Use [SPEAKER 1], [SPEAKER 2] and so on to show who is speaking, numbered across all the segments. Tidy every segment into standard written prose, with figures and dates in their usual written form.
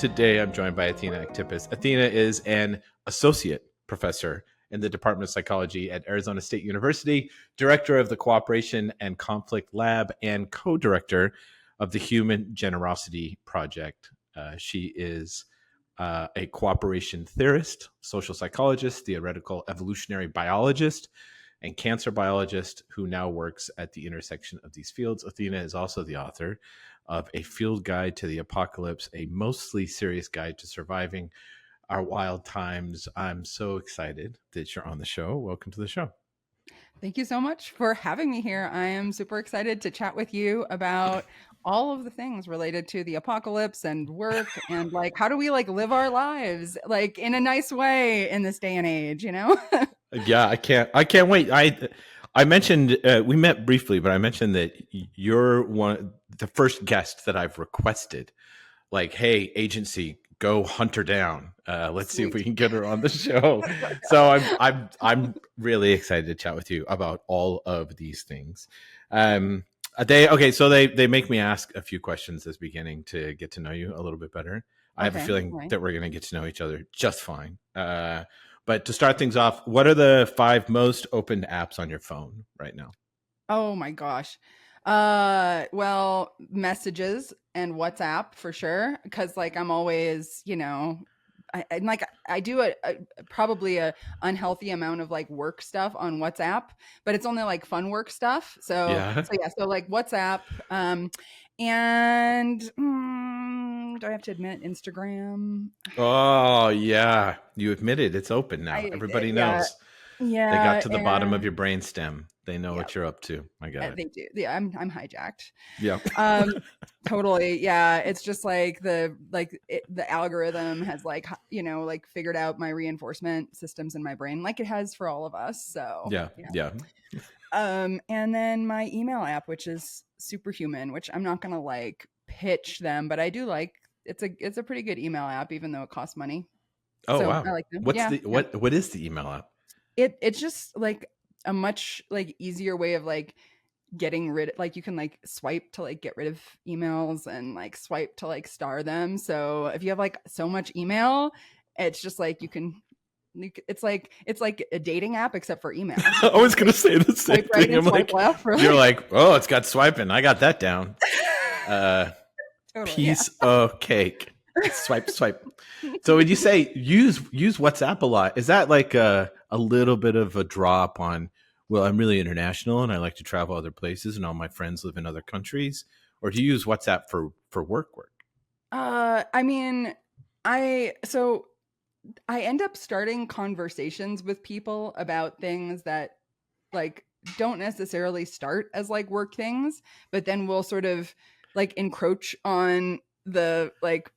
[SPEAKER 1] Today, I'm joined by Athena Aktipis. Athena is an associate professor in the Department of Psychology at Arizona State University, director of the Cooperation and Conflict Lab, and co-director of the Human Generosity Project. She is a cooperation theorist, social psychologist, theoretical evolutionary biologist, and cancer biologist who now works at the intersection of these fields. Athena is also the author of A Field Guide to the Apocalypse, a mostly serious guide to surviving our wild times. I'm so excited that you're on the show. Welcome to the show.
[SPEAKER 2] Thank you so much for having me here. I am super excited to chat with you about all of the things related to the apocalypse and work and like how do we like live our lives like in a nice way in this day and age, you know?
[SPEAKER 1] Yeah, I can't wait. I mentioned we met briefly, but I mentioned that you're the first guest that I've requested. Like, hey, agency, go hunt her down. Let's see if we can get her on the show. So I'm really excited to chat with you about all of these things. They make me ask a few questions this beginning to get to know you a little bit better. I have a feeling that we're going to get to know each other just fine. But to start things off, what are the 5 most opened apps on your phone right now?
[SPEAKER 2] Oh my gosh. Well, messages and WhatsApp for sure. Cause like I'm always, you know, I do probably a unhealthy amount of like work stuff on WhatsApp, but it's only like fun work stuff. So like WhatsApp, and do I have to admit Instagram?
[SPEAKER 1] Oh yeah, you admitted it's open now. Everybody knows.
[SPEAKER 2] Yeah,
[SPEAKER 1] they got to the bottom of your brainstem. They know what you're up to. I got it.
[SPEAKER 2] They do. Yeah, I'm hijacked.
[SPEAKER 1] Yeah.
[SPEAKER 2] Totally. Yeah, it's just like the algorithm has like, you know, like figured out my reinforcement systems in my brain, like it has for all of us. So
[SPEAKER 1] yeah.
[SPEAKER 2] And then my email app, which is Superhuman, which I'm not gonna like pitch them, but I do like. It's a pretty good email app, even though it costs money.
[SPEAKER 1] Oh
[SPEAKER 2] so
[SPEAKER 1] wow!
[SPEAKER 2] I like them.
[SPEAKER 1] What is the email app?
[SPEAKER 2] It's just like a much like easier way of like getting rid of, like you can like swipe to like get rid of emails and like swipe to like star them. So if you have like so much email, it's just like it's like a dating app except for email.
[SPEAKER 1] I was gonna say the same thing. I'm like, you're like, oh, it's got swiping. I got that down. Piece of cake. Swipe. So when you say use WhatsApp a lot, is that like a little bit of a drop on, well, I'm really international and I like to travel other places and all my friends live in other countries? Or do you use WhatsApp for work?
[SPEAKER 2] I mean, I end up starting conversations with people about things that like don't necessarily start as like work things, but then we'll sort of like encroach on the like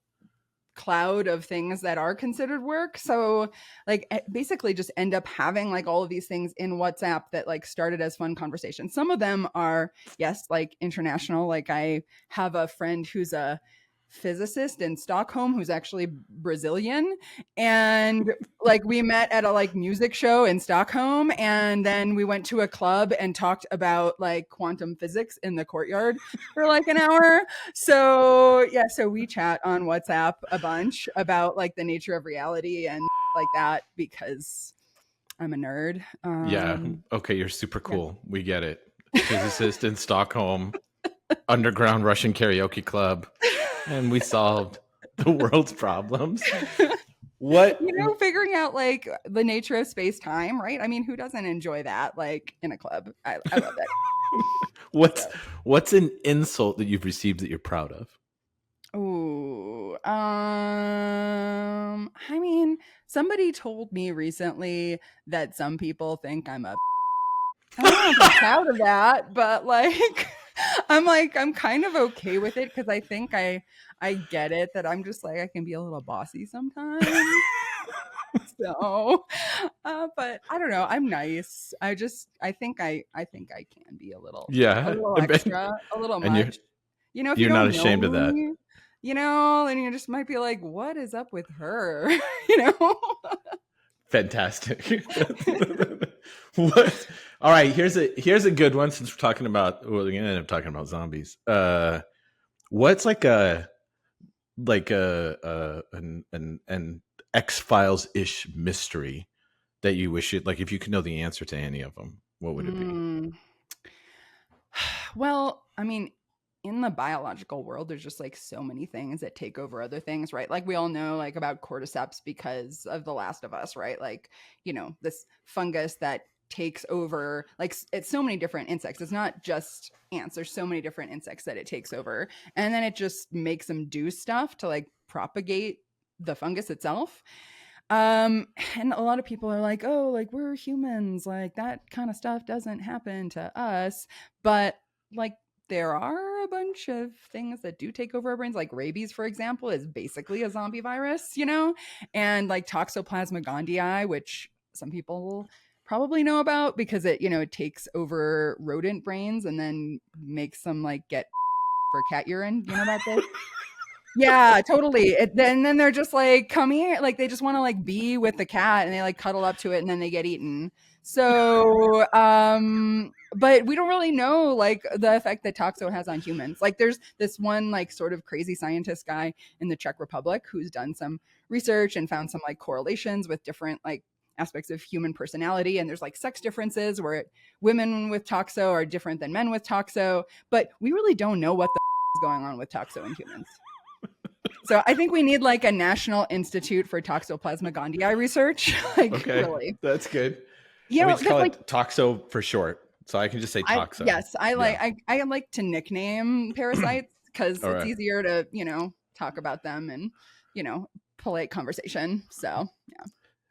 [SPEAKER 2] cloud of things that are considered work. So like basically just end up having like all of these things in WhatsApp that like started as fun conversations. Some of them are, yes, like international. Like I have a friend who's a physicist in Stockholm who's actually Brazilian, and like we met at a like music show in Stockholm, and then we went to a club and talked about like quantum physics in the courtyard for like an hour. So we chat on WhatsApp a bunch about like the nature of reality and like that because I'm a nerd.
[SPEAKER 1] Okay, you're super cool. We get it. Physicist in Stockholm, underground Russian karaoke club. And we solved the world's problems. What?
[SPEAKER 2] You know, figuring out like the nature of space-time, right? I mean, who doesn't enjoy that like in a club? I love that.
[SPEAKER 1] What's an insult that you've received that you're proud of?
[SPEAKER 2] Oh, I mean, somebody told me recently that some people think I'm a I don't know if I'm proud of that, but like I'm kind of okay with it because I think I get it that I'm just like I can be a little bossy sometimes. So, but I don't know. I'm nice. I think I can be a little extra, a little much. You know, if
[SPEAKER 1] you're not ashamed of that.
[SPEAKER 2] You know, and you just might be like, "What is up with her?" You know.
[SPEAKER 1] Fantastic. What? All right, here's a good one since we're talking about. Well, we're gonna end up talking about zombies. What's like a like an X-Files ish mystery that you wish it, like if you could know the answer to any of them, what would it be?
[SPEAKER 2] Mm. Well, I mean, in the biological world, there's just like so many things that take over other things, right? Like we all know like about cordyceps because of The Last of Us, right? Like, this fungus that takes over like it's so many different insects. It's not just ants. There's so many different insects that it takes over. And then it just makes them do stuff to like propagate the fungus itself. And a lot of people are like, oh, like we're humans, like that kind of stuff doesn't happen to us. But like there are a bunch of things that do take over our brains, like rabies, for example, is basically a zombie virus, and like Toxoplasma gondii, which some people probably know about because it takes over rodent brains and then makes them like get for cat urine. You know about this? Yeah, totally. Then they're just like, come here. Like they just want to like be with the cat and they like cuddle up to it and then they get eaten. So, but we don't really know like the effect that Toxo has on humans. Like there's this one like sort of crazy scientist guy in the Czech Republic who's done some research and found some like correlations with different like aspects of human personality. And there's like sex differences where women with Toxo are different than men with Toxo, but we really don't know what the is going on with Toxo in humans. So I think we need like a National Institute for Toxoplasma gondii research. Like
[SPEAKER 1] Okay,
[SPEAKER 2] really.
[SPEAKER 1] that's good.
[SPEAKER 2] You
[SPEAKER 1] And we
[SPEAKER 2] know,
[SPEAKER 1] just
[SPEAKER 2] because
[SPEAKER 1] call
[SPEAKER 2] like
[SPEAKER 1] it Toxo for short, so I can just say Toxo.
[SPEAKER 2] I
[SPEAKER 1] Yeah.
[SPEAKER 2] like I like to nickname parasites because
[SPEAKER 1] All
[SPEAKER 2] it's
[SPEAKER 1] right.
[SPEAKER 2] easier to, talk about them and, polite conversation. So yeah.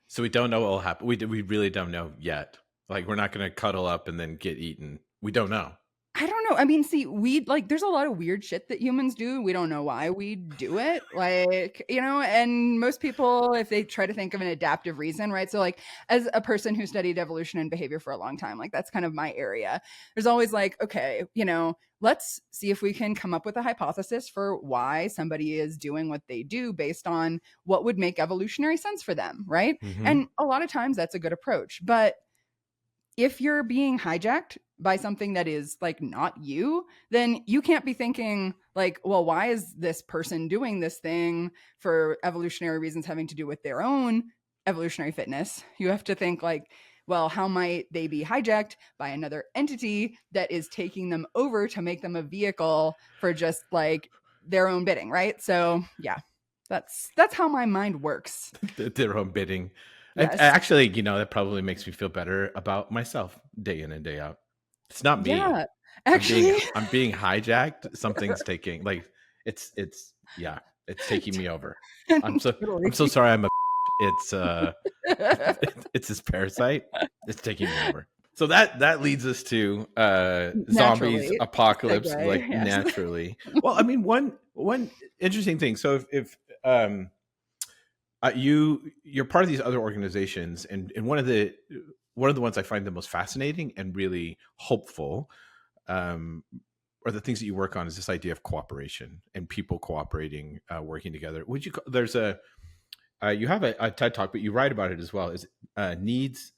[SPEAKER 1] So we don't know what will happen. We really don't know yet. Like we're not going to cuddle up and then get eaten. We don't know.
[SPEAKER 2] I don't know. I mean, see, we like there's a lot of weird shit that humans do. We don't know why we do it. Like, and most people, if they try to think of an adaptive reason, right? So, like, as a person who studied evolution and behavior for a long time, like that's kind of my area. There's always like, okay, let's see if we can come up with a hypothesis for why somebody is doing what they do based on what would make evolutionary sense for them, right?
[SPEAKER 1] Mm-hmm.
[SPEAKER 2] And a lot of times that's a good approach. But if you're being hijacked by something that is like not you, then you can't be thinking like, well, why is this person doing this thing for evolutionary reasons having to do with their own evolutionary fitness? You have to think like, well, how might they be hijacked by another entity that is taking them over to make them a vehicle for just like their own bidding, right? So yeah, that's how my mind works.
[SPEAKER 1] Their own bidding.
[SPEAKER 2] Yes.
[SPEAKER 1] Actually, that probably makes me feel better about myself day in and day out. It's not me.
[SPEAKER 2] Yeah. Actually,
[SPEAKER 1] I'm being hijacked. Something's taking like yeah, it's taking me over. I'm
[SPEAKER 2] totally.
[SPEAKER 1] so sorry. It's it's this parasite. It's taking me over. So that leads us to zombies,
[SPEAKER 2] Naturally.
[SPEAKER 1] apocalypse,
[SPEAKER 2] Segue,
[SPEAKER 1] like
[SPEAKER 2] yes.
[SPEAKER 1] naturally. Well, I mean, one interesting thing. So if you're part of these other organizations, and one of the ones I find the most fascinating and really hopeful, um, are the things that you work on is this idea of cooperation and people cooperating, working together. There's you have a TED talk, but you write about it as well. Is needs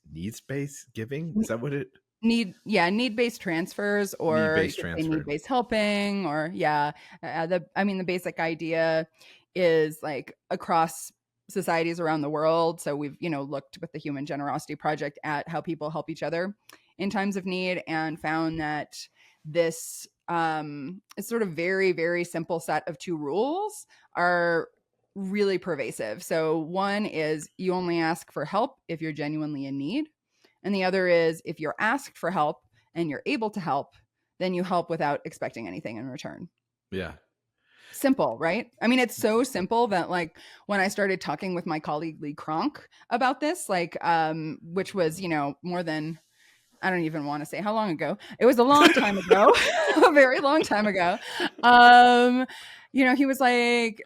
[SPEAKER 1] based giving? Is that what it?
[SPEAKER 2] Need-based transfers,
[SPEAKER 1] Need
[SPEAKER 2] or you
[SPEAKER 1] based
[SPEAKER 2] could say
[SPEAKER 1] transfer.
[SPEAKER 2] need-based helping, or yeah. The basic idea is like across societies around the world. So we've, looked with the Human Generosity Project at how people help each other in times of need and found that this is sort of very, very simple set of two rules are really pervasive. So one is you only ask for help if you're genuinely in need. And the other is if you're asked for help and you're able to help, then you help without expecting anything in return.
[SPEAKER 1] Yeah.
[SPEAKER 2] Simple, right? I mean, it's so simple that like when I started talking with my colleague Lee Kronk about this, like which was, more than, I don't even want to say how long ago. It was a long time ago, a very long time ago. He was like,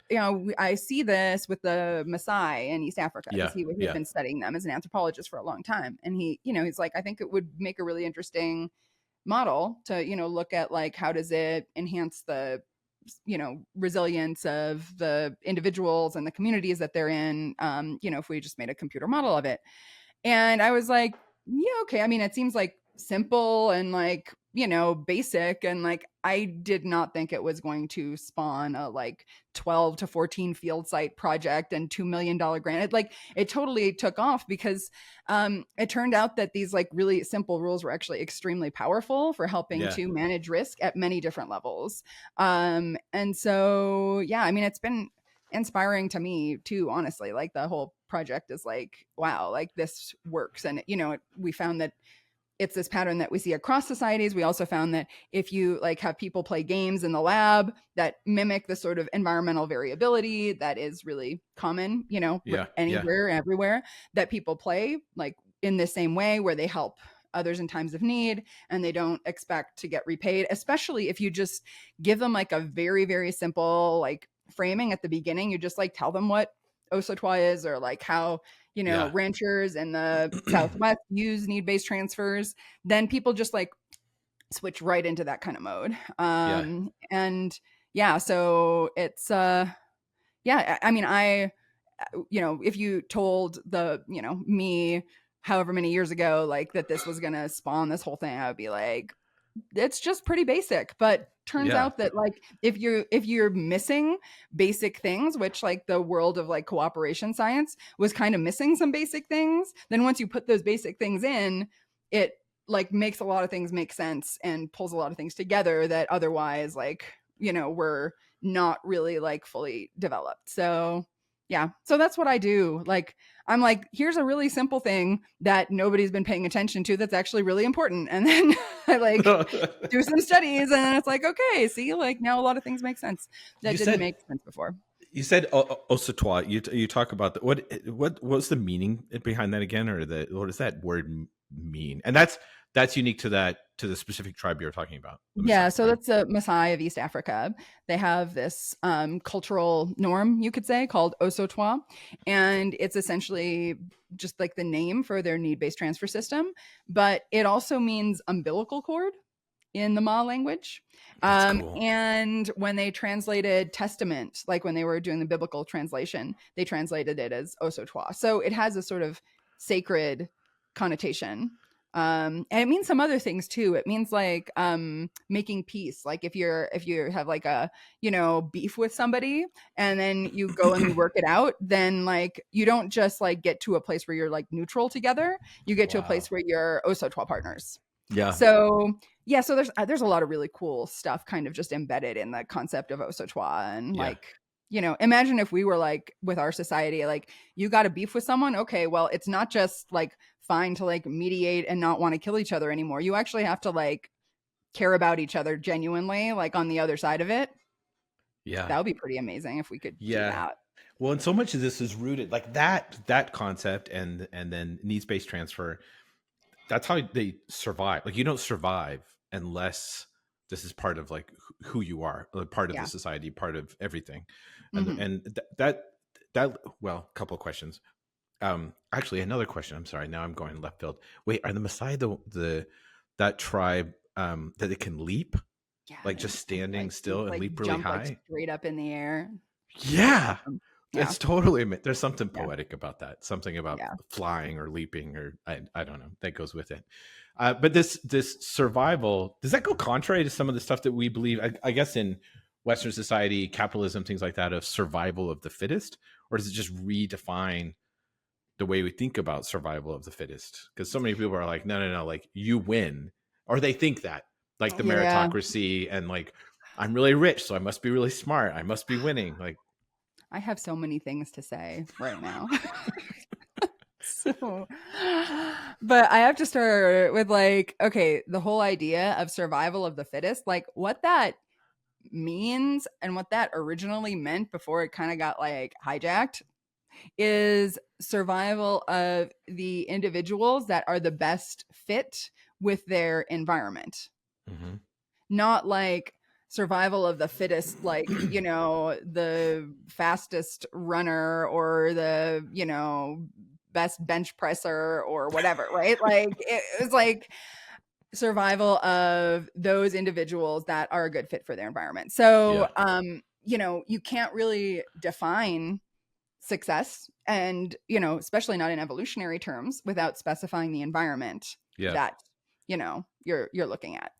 [SPEAKER 2] I see this with the Maasai in East Africa because
[SPEAKER 1] Yeah.
[SPEAKER 2] he had
[SPEAKER 1] Yeah.
[SPEAKER 2] been studying them as an anthropologist for a long time. And he's like, I think it would make a really interesting model to, look at like, how does it enhance the, resilience of the individuals and the communities that they're in, if we just made a computer model of it. And I was like, yeah, okay. I mean, it seems like simple and like basic, and like I did not think it was going to spawn a like 12 to 14 field site project and $2 million grant. It totally took off because it turned out that these like really simple rules were actually extremely powerful for helping
[SPEAKER 1] Yeah.
[SPEAKER 2] to manage risk at many different levels. And so yeah, I mean, it's been inspiring to me too, honestly. Like the whole project is like, wow, like this works. And we found that it's this pattern that we see across societies. We also found that if you like have people play games in the lab that mimic the sort of environmental variability that is really common,
[SPEAKER 1] Yeah. Yeah.
[SPEAKER 2] anywhere, everywhere, that people play like in the same way where they help others in times of need and they don't expect to get repaid, especially if you just give them like a very, very simple like framing at the beginning. You just like tell them what Osotwa is, or like how
[SPEAKER 1] Yeah.
[SPEAKER 2] ranchers in the Southwest use need-based transfers, then people just like switch right into that kind of mode.
[SPEAKER 1] Yeah.
[SPEAKER 2] And yeah, so it's yeah, I mean, if you told me however many years ago, like that this was going to spawn this whole thing, I would be like, it's just pretty basic. But turns
[SPEAKER 1] Yeah.
[SPEAKER 2] out that like if you're missing basic things, which like the world of like cooperation science was kind of missing some basic things, then once you put those basic things in, it like makes a lot of things make sense and pulls a lot of things together that otherwise like were not really like fully developed. So yeah, so that's what I do. Like I'm like, here's a really simple thing that nobody's been paying attention to that's actually really important, and then I like do some studies, and it's like, okay, see, like now a lot of things make sense that
[SPEAKER 1] you
[SPEAKER 2] didn't
[SPEAKER 1] said
[SPEAKER 2] make sense before.
[SPEAKER 1] you said Osatwa. You talk about what was the meaning behind that again, or what does that word mean? And that's unique to the specific tribe you're talking about, the
[SPEAKER 2] Yeah,
[SPEAKER 1] Maasai,
[SPEAKER 2] so
[SPEAKER 1] right?
[SPEAKER 2] that's the Maasai of East Africa. They have this cultural norm, you could say, called Osotwa, and it's essentially just like the name for their need-based transfer system, but it also means umbilical cord in the Ma language.
[SPEAKER 1] That's cool.
[SPEAKER 2] And when they translated Testament, like when they were doing the biblical translation, they translated it as Osotwa. So it has a sort of sacred connotation. And it means some other things too. It means like making peace. Like if you have like a beef with somebody, and then you go and you work it out, then like you don't just like get to a place where you're like neutral together. You get to a
[SPEAKER 1] Wow.
[SPEAKER 2] place where you're Osotwa partners.
[SPEAKER 1] Yeah.
[SPEAKER 2] So yeah, so there's a lot of really cool stuff kind of just embedded in the concept of Osotwa. And
[SPEAKER 1] Yeah.
[SPEAKER 2] like imagine if we were like with our society, like you got a beef with someone, okay, well it's not just like fine to like mediate and not want to kill each other anymore. You actually have to like care about each other genuinely, like on the other side of it.
[SPEAKER 1] Yeah.
[SPEAKER 2] That would be pretty amazing if we could do
[SPEAKER 1] Yeah.
[SPEAKER 2] that.
[SPEAKER 1] Well, and so much of this is rooted like that concept, and then needs based transfer. That's how they survive. Like you don't survive unless this is part of like who you are, part of the
[SPEAKER 2] Yeah.
[SPEAKER 1] society, part of everything. And
[SPEAKER 2] Hmm.
[SPEAKER 1] that well, a couple of questions. Actually, another question. I'm sorry. Now I'm going left field. Wait, are the Maasai the that tribe that it can leap,
[SPEAKER 2] Yeah,
[SPEAKER 1] like just standing
[SPEAKER 2] like
[SPEAKER 1] still and
[SPEAKER 2] like
[SPEAKER 1] leap really
[SPEAKER 2] jump like
[SPEAKER 1] high?
[SPEAKER 2] straight up in the air. It's
[SPEAKER 1] Yeah,
[SPEAKER 2] awesome. Yeah.
[SPEAKER 1] it's totally. There's something
[SPEAKER 2] Yeah.
[SPEAKER 1] poetic about that. Something about
[SPEAKER 2] Yeah.
[SPEAKER 1] flying or leaping, or I don't know, that goes with it. But this survival, does that go contrary to some of the stuff that we believe? I guess in Western society, capitalism, things like that, of survival of the fittest, or does it just redefine the way we think about survival of the fittest? Because so many people are like, no, no, no, like you win, or they think that, like the
[SPEAKER 2] Yeah.
[SPEAKER 1] meritocracy, and like I'm really rich, so I must be really smart. I must be winning. Like,
[SPEAKER 2] I have so many things to say right now. So, but I have to start with like, okay, the whole idea of survival of the fittest, like what that means and what that originally meant before it kind of got like hijacked, is survival of the individuals that are the best fit with their environment.
[SPEAKER 1] mm-hmm.
[SPEAKER 2] Not like survival of the fittest, like the fastest runner or the best bench presser or whatever, right? Like it was like survival of those individuals that are a good fit for their environment. So
[SPEAKER 1] Yeah,
[SPEAKER 2] you can't really define success, and especially not in evolutionary terms, without specifying the environment
[SPEAKER 1] yeah,
[SPEAKER 2] that you're looking at.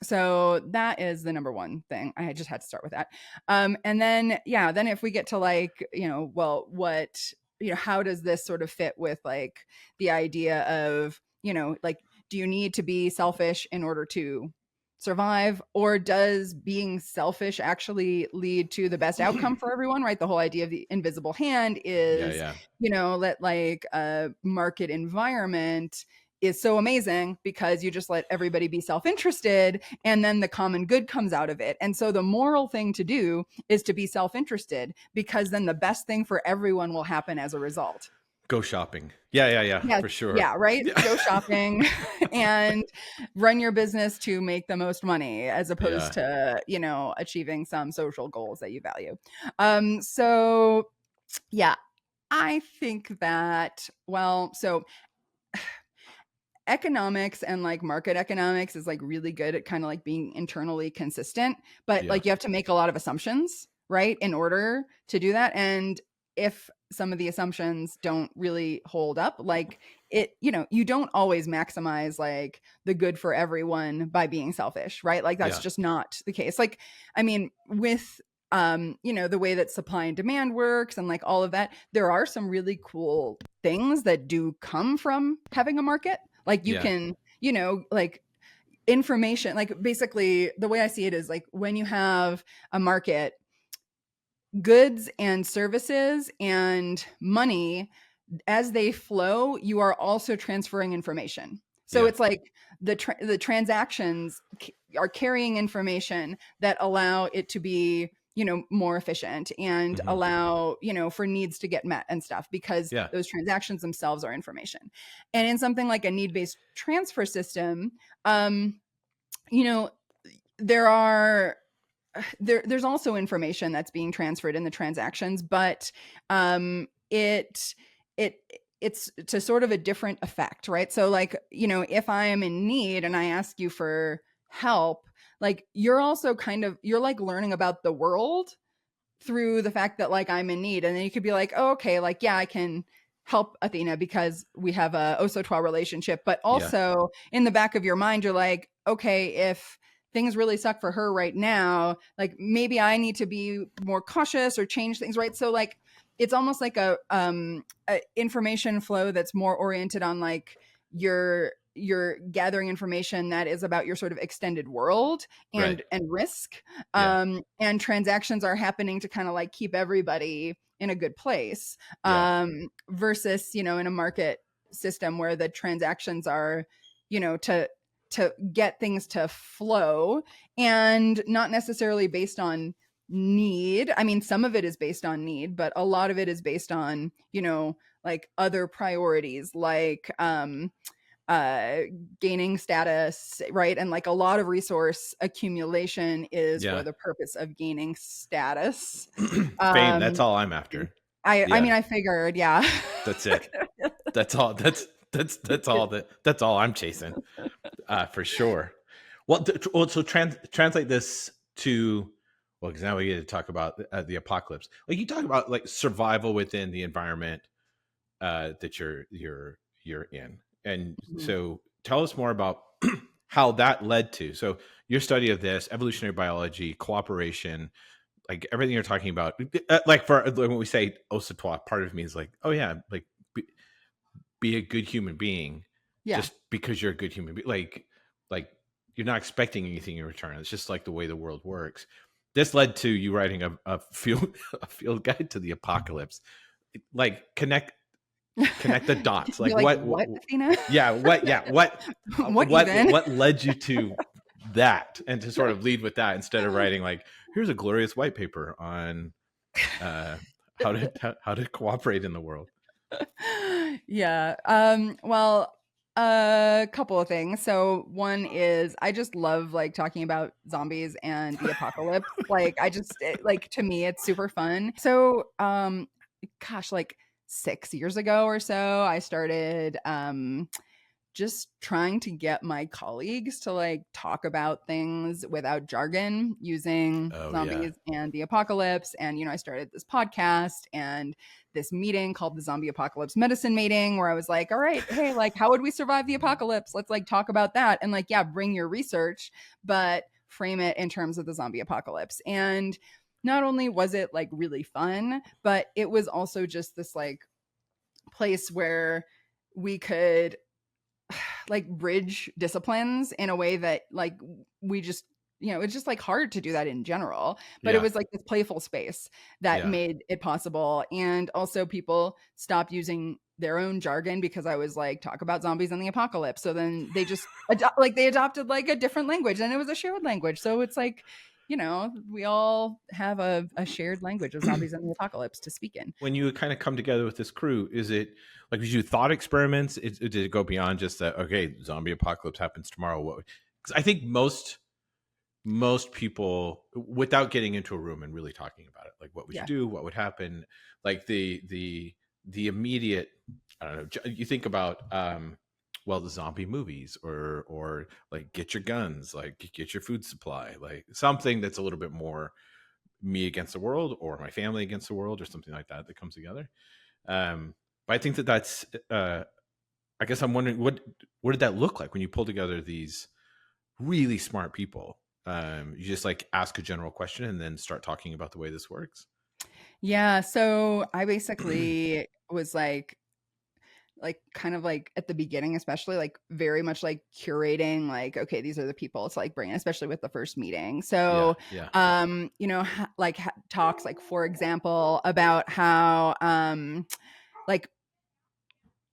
[SPEAKER 2] So that is the number one thing. I just had to start with that. And then then if we get to like, well, what, how does this sort of fit with like the idea of, like, do you need to be selfish in order to survive, or does being selfish actually lead to the best outcome for everyone, right? The whole idea of the invisible hand
[SPEAKER 1] Yeah,
[SPEAKER 2] is,
[SPEAKER 1] yeah.
[SPEAKER 2] that like a market environment is so amazing because you just let everybody be self-interested, and then the common good comes out of it. And so the moral thing to do is to be self-interested, because then the best thing for everyone will happen as a result.
[SPEAKER 1] Go shopping. Yeah,
[SPEAKER 2] Yes,
[SPEAKER 1] for sure.
[SPEAKER 2] yeah, right?
[SPEAKER 1] Yeah.
[SPEAKER 2] Go shopping and run your business to make the most money, as opposed
[SPEAKER 1] Yeah.
[SPEAKER 2] to, achieving some social goals that you value. So yeah, I think that, well, so economics and like market economics is like really good at kind of like being internally consistent, but
[SPEAKER 1] Yeah.
[SPEAKER 2] like you have to make a lot of assumptions, right, in order to do that. And if some of the assumptions don't really hold up, like you don't always maximize like the good for everyone by being selfish, right? Like that's
[SPEAKER 1] Yeah.
[SPEAKER 2] just not the case. Like, I mean, with the way that supply and demand works and like all of that, there are some really cool things that do come from having a market. Like you
[SPEAKER 1] Yeah.
[SPEAKER 2] can, like information, like basically the way I see it is like when you have a market, goods and services and money, as they flow, you are also transferring information. So
[SPEAKER 1] Yeah.
[SPEAKER 2] it's like the transactions are carrying information that allow it to be, more efficient, and
[SPEAKER 1] Hmm.
[SPEAKER 2] allow, for needs to get met and stuff, because
[SPEAKER 1] Yeah.
[SPEAKER 2] those transactions themselves are information. And in something like a need-based transfer system, you know, there are there's also information that's being transferred in the transactions, but it it it's to sort of a different effect, right? So like, if I am in need and I ask you for help, like you're also you're like learning about the world through the fact that like I'm in need. And then you could be like, oh, okay, like, yeah, I can help Athena because we have a Osotwa relationship. But
[SPEAKER 1] Yeah.
[SPEAKER 2] also in the back of your mind, you're like, okay, if things really suck for her right now, like maybe I need to be more cautious or change things, right? So like it's almost like a information flow that's more oriented on like you're gathering information that is about your sort of extended world
[SPEAKER 1] Right.
[SPEAKER 2] and risk.
[SPEAKER 1] Yeah.
[SPEAKER 2] And transactions are happening to kind of like keep everybody in a good place,
[SPEAKER 1] Yeah.
[SPEAKER 2] versus in a market system where the transactions are to get things to flow, and not necessarily based on need. I mean, some of it is based on need, but a lot of it is based on like other priorities, like uh gaining status, right? And like a lot of resource accumulation is for
[SPEAKER 1] Yeah.
[SPEAKER 2] the purpose of gaining status.
[SPEAKER 1] Fame. That's
[SPEAKER 2] um
[SPEAKER 1] all I'm after.
[SPEAKER 2] I
[SPEAKER 1] Yeah.
[SPEAKER 2] mean, I figured, yeah.
[SPEAKER 1] That's it. That's all. That's all I'm chasing. For sure. Well, so translate this to, well, because now we get to talk about the apocalypse. Like you talk about like survival within the environment that you're in, and
[SPEAKER 2] Mhm.
[SPEAKER 1] so tell us more about how that led to. So your study of this evolutionary biology, cooperation, like everything you're talking about. Like for when we say osatwa, part of me is like, oh yeah, like be a good human being
[SPEAKER 2] Yeah.
[SPEAKER 1] just because you're a good human being. Like you're not expecting anything in return. It's just like the way the world works. This led to you writing a field a field guide to the apocalypse. Like connect the dots.
[SPEAKER 2] You're
[SPEAKER 1] Like
[SPEAKER 2] like, what, Athena? What even?
[SPEAKER 1] what led you to that, and to sort of lead with that instead of writing like, here's a glorious white paper on uh how to cooperate in the world.
[SPEAKER 2] Yeah. Well, a couple of things. So one is I just love like talking about zombies and the apocalypse. Like like to me it's super fun. So gosh, like 6 years ago or so, I started just trying to get my colleagues to like talk about things without jargon using
[SPEAKER 1] Oh yeah.
[SPEAKER 2] zombies and the apocalypse. And, I started this podcast and this meeting called the Zombie Apocalypse Medicine Meeting, where I was like, all right, hey, like, how would we survive the apocalypse? Let's like talk about that. And like, yeah, bring your research, but frame it in terms of the zombie apocalypse. And not only was it like really fun, but it was also just this like place where we could like bridge disciplines in a way that like we just it's just like hard to do that in general, but it
[SPEAKER 1] Yeah.
[SPEAKER 2] was like this playful space that
[SPEAKER 1] Yeah.
[SPEAKER 2] made it possible. And also people stopped using their own jargon because I was like, talk about zombies and the apocalypse, so then they just they adopted like a different language, and it was a shared language. So it's like, we all have a shared language of zombies and the apocalypse to speak in.
[SPEAKER 1] When you kind of come together with this crew, is it like, did you thought experiments? Did it go beyond just that? Okay, zombie apocalypse happens tomorrow. What? Because I think most people, without getting into a room and really talking about it, like what would you
[SPEAKER 2] Yeah.
[SPEAKER 1] do, what would happen, like the immediate, I don't know, you think about well, the zombie movies, or like get your guns, like get your food supply, like something that's a little bit more me against the world or my family against the world or something like that that comes together. But I think that's I guess I'm wondering, what did that look like when you pull together these really smart people? You just like ask a general question and then start talking about the way this works.
[SPEAKER 2] Yeah, so I basically was like kind of like at the beginning, especially like very much like curating, like, okay, these are the people to like bring in, especially with the first meeting.
[SPEAKER 1] Yeah,
[SPEAKER 2] So
[SPEAKER 1] yeah.
[SPEAKER 2] talks like, for example, about how like,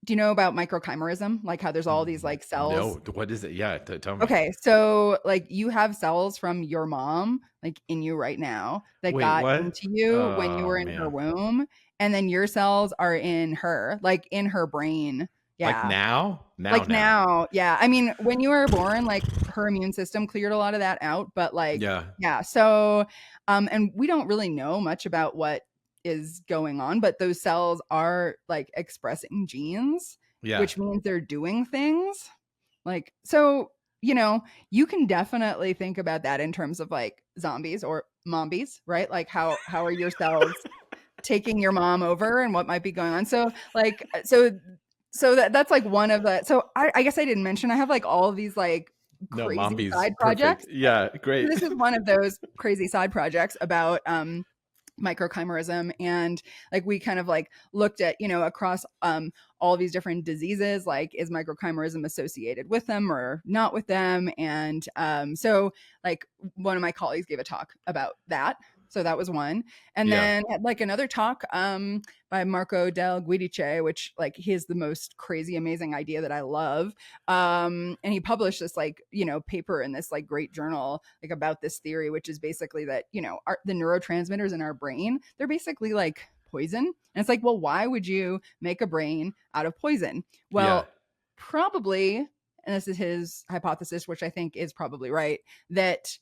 [SPEAKER 2] do you know about microchimerism, like how there's all these like cells?
[SPEAKER 1] No, what is it? Yeah, tell me.
[SPEAKER 2] Okay, so like you have cells from your mom like in you right now that
[SPEAKER 1] Wait,
[SPEAKER 2] got
[SPEAKER 1] what?
[SPEAKER 2] into you when you
[SPEAKER 1] Oh
[SPEAKER 2] were in her
[SPEAKER 1] man.
[SPEAKER 2] womb, and then your cells are in her, like in her brain.
[SPEAKER 1] Like
[SPEAKER 2] Yeah.
[SPEAKER 1] now?
[SPEAKER 2] Like
[SPEAKER 1] Now.
[SPEAKER 2] now, yeah. I mean, when you were born, like her immune system cleared a lot of that out, but like,
[SPEAKER 1] Yeah.
[SPEAKER 2] yeah. So, and we don't really know much about what is going on, but those cells are like expressing genes,
[SPEAKER 1] Yeah.
[SPEAKER 2] which means they're doing things. Like, so, you can definitely think about that in terms of like zombies or mombies, right? Like how are your cells taking your mom over and what might be going on? So like so that's like one of the, so I guess I didn't mention I have like all of these like
[SPEAKER 1] No,
[SPEAKER 2] crazy
[SPEAKER 1] Mombi's
[SPEAKER 2] side
[SPEAKER 1] perfect.
[SPEAKER 2] projects.
[SPEAKER 1] Yeah, great.
[SPEAKER 2] This is one of those crazy side projects about microchimerism. And like we kind of like looked at, across all these different diseases, like is microchimerism associated with them or not with them. And so like one of my colleagues gave a talk about that, so that was one. And
[SPEAKER 1] Yeah.
[SPEAKER 2] then had like another talk by Marco del Guidice, which like he has the most crazy amazing idea that I love. And he published this like paper in this like great journal like about this theory, which is basically that the neurotransmitters in our brain, they're basically like poison. And it's like, well, why would you make a brain out of poison?
[SPEAKER 1] Yeah.
[SPEAKER 2] Well, probably, and this is his hypothesis, which I think is probably right, that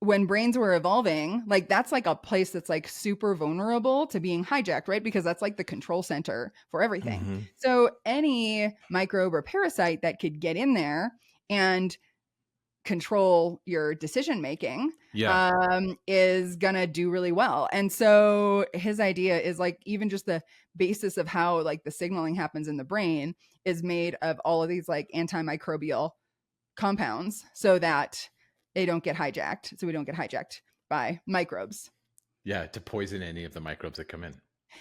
[SPEAKER 2] when brains were evolving, like that's like a place that's like super vulnerable to being hijacked, right? Because that's like the control center for everything.
[SPEAKER 1] Hmm.
[SPEAKER 2] So any microbe or parasite that could get in there and control your decision making
[SPEAKER 1] Yeah.
[SPEAKER 2] is gonna do really well. And so his idea is like even just the basis of how like the signaling happens in the brain is made of all of these like antimicrobial compounds so that they don't get hijacked. So we don't get hijacked by microbes.
[SPEAKER 1] Yeah, to poison any of the microbes that come in.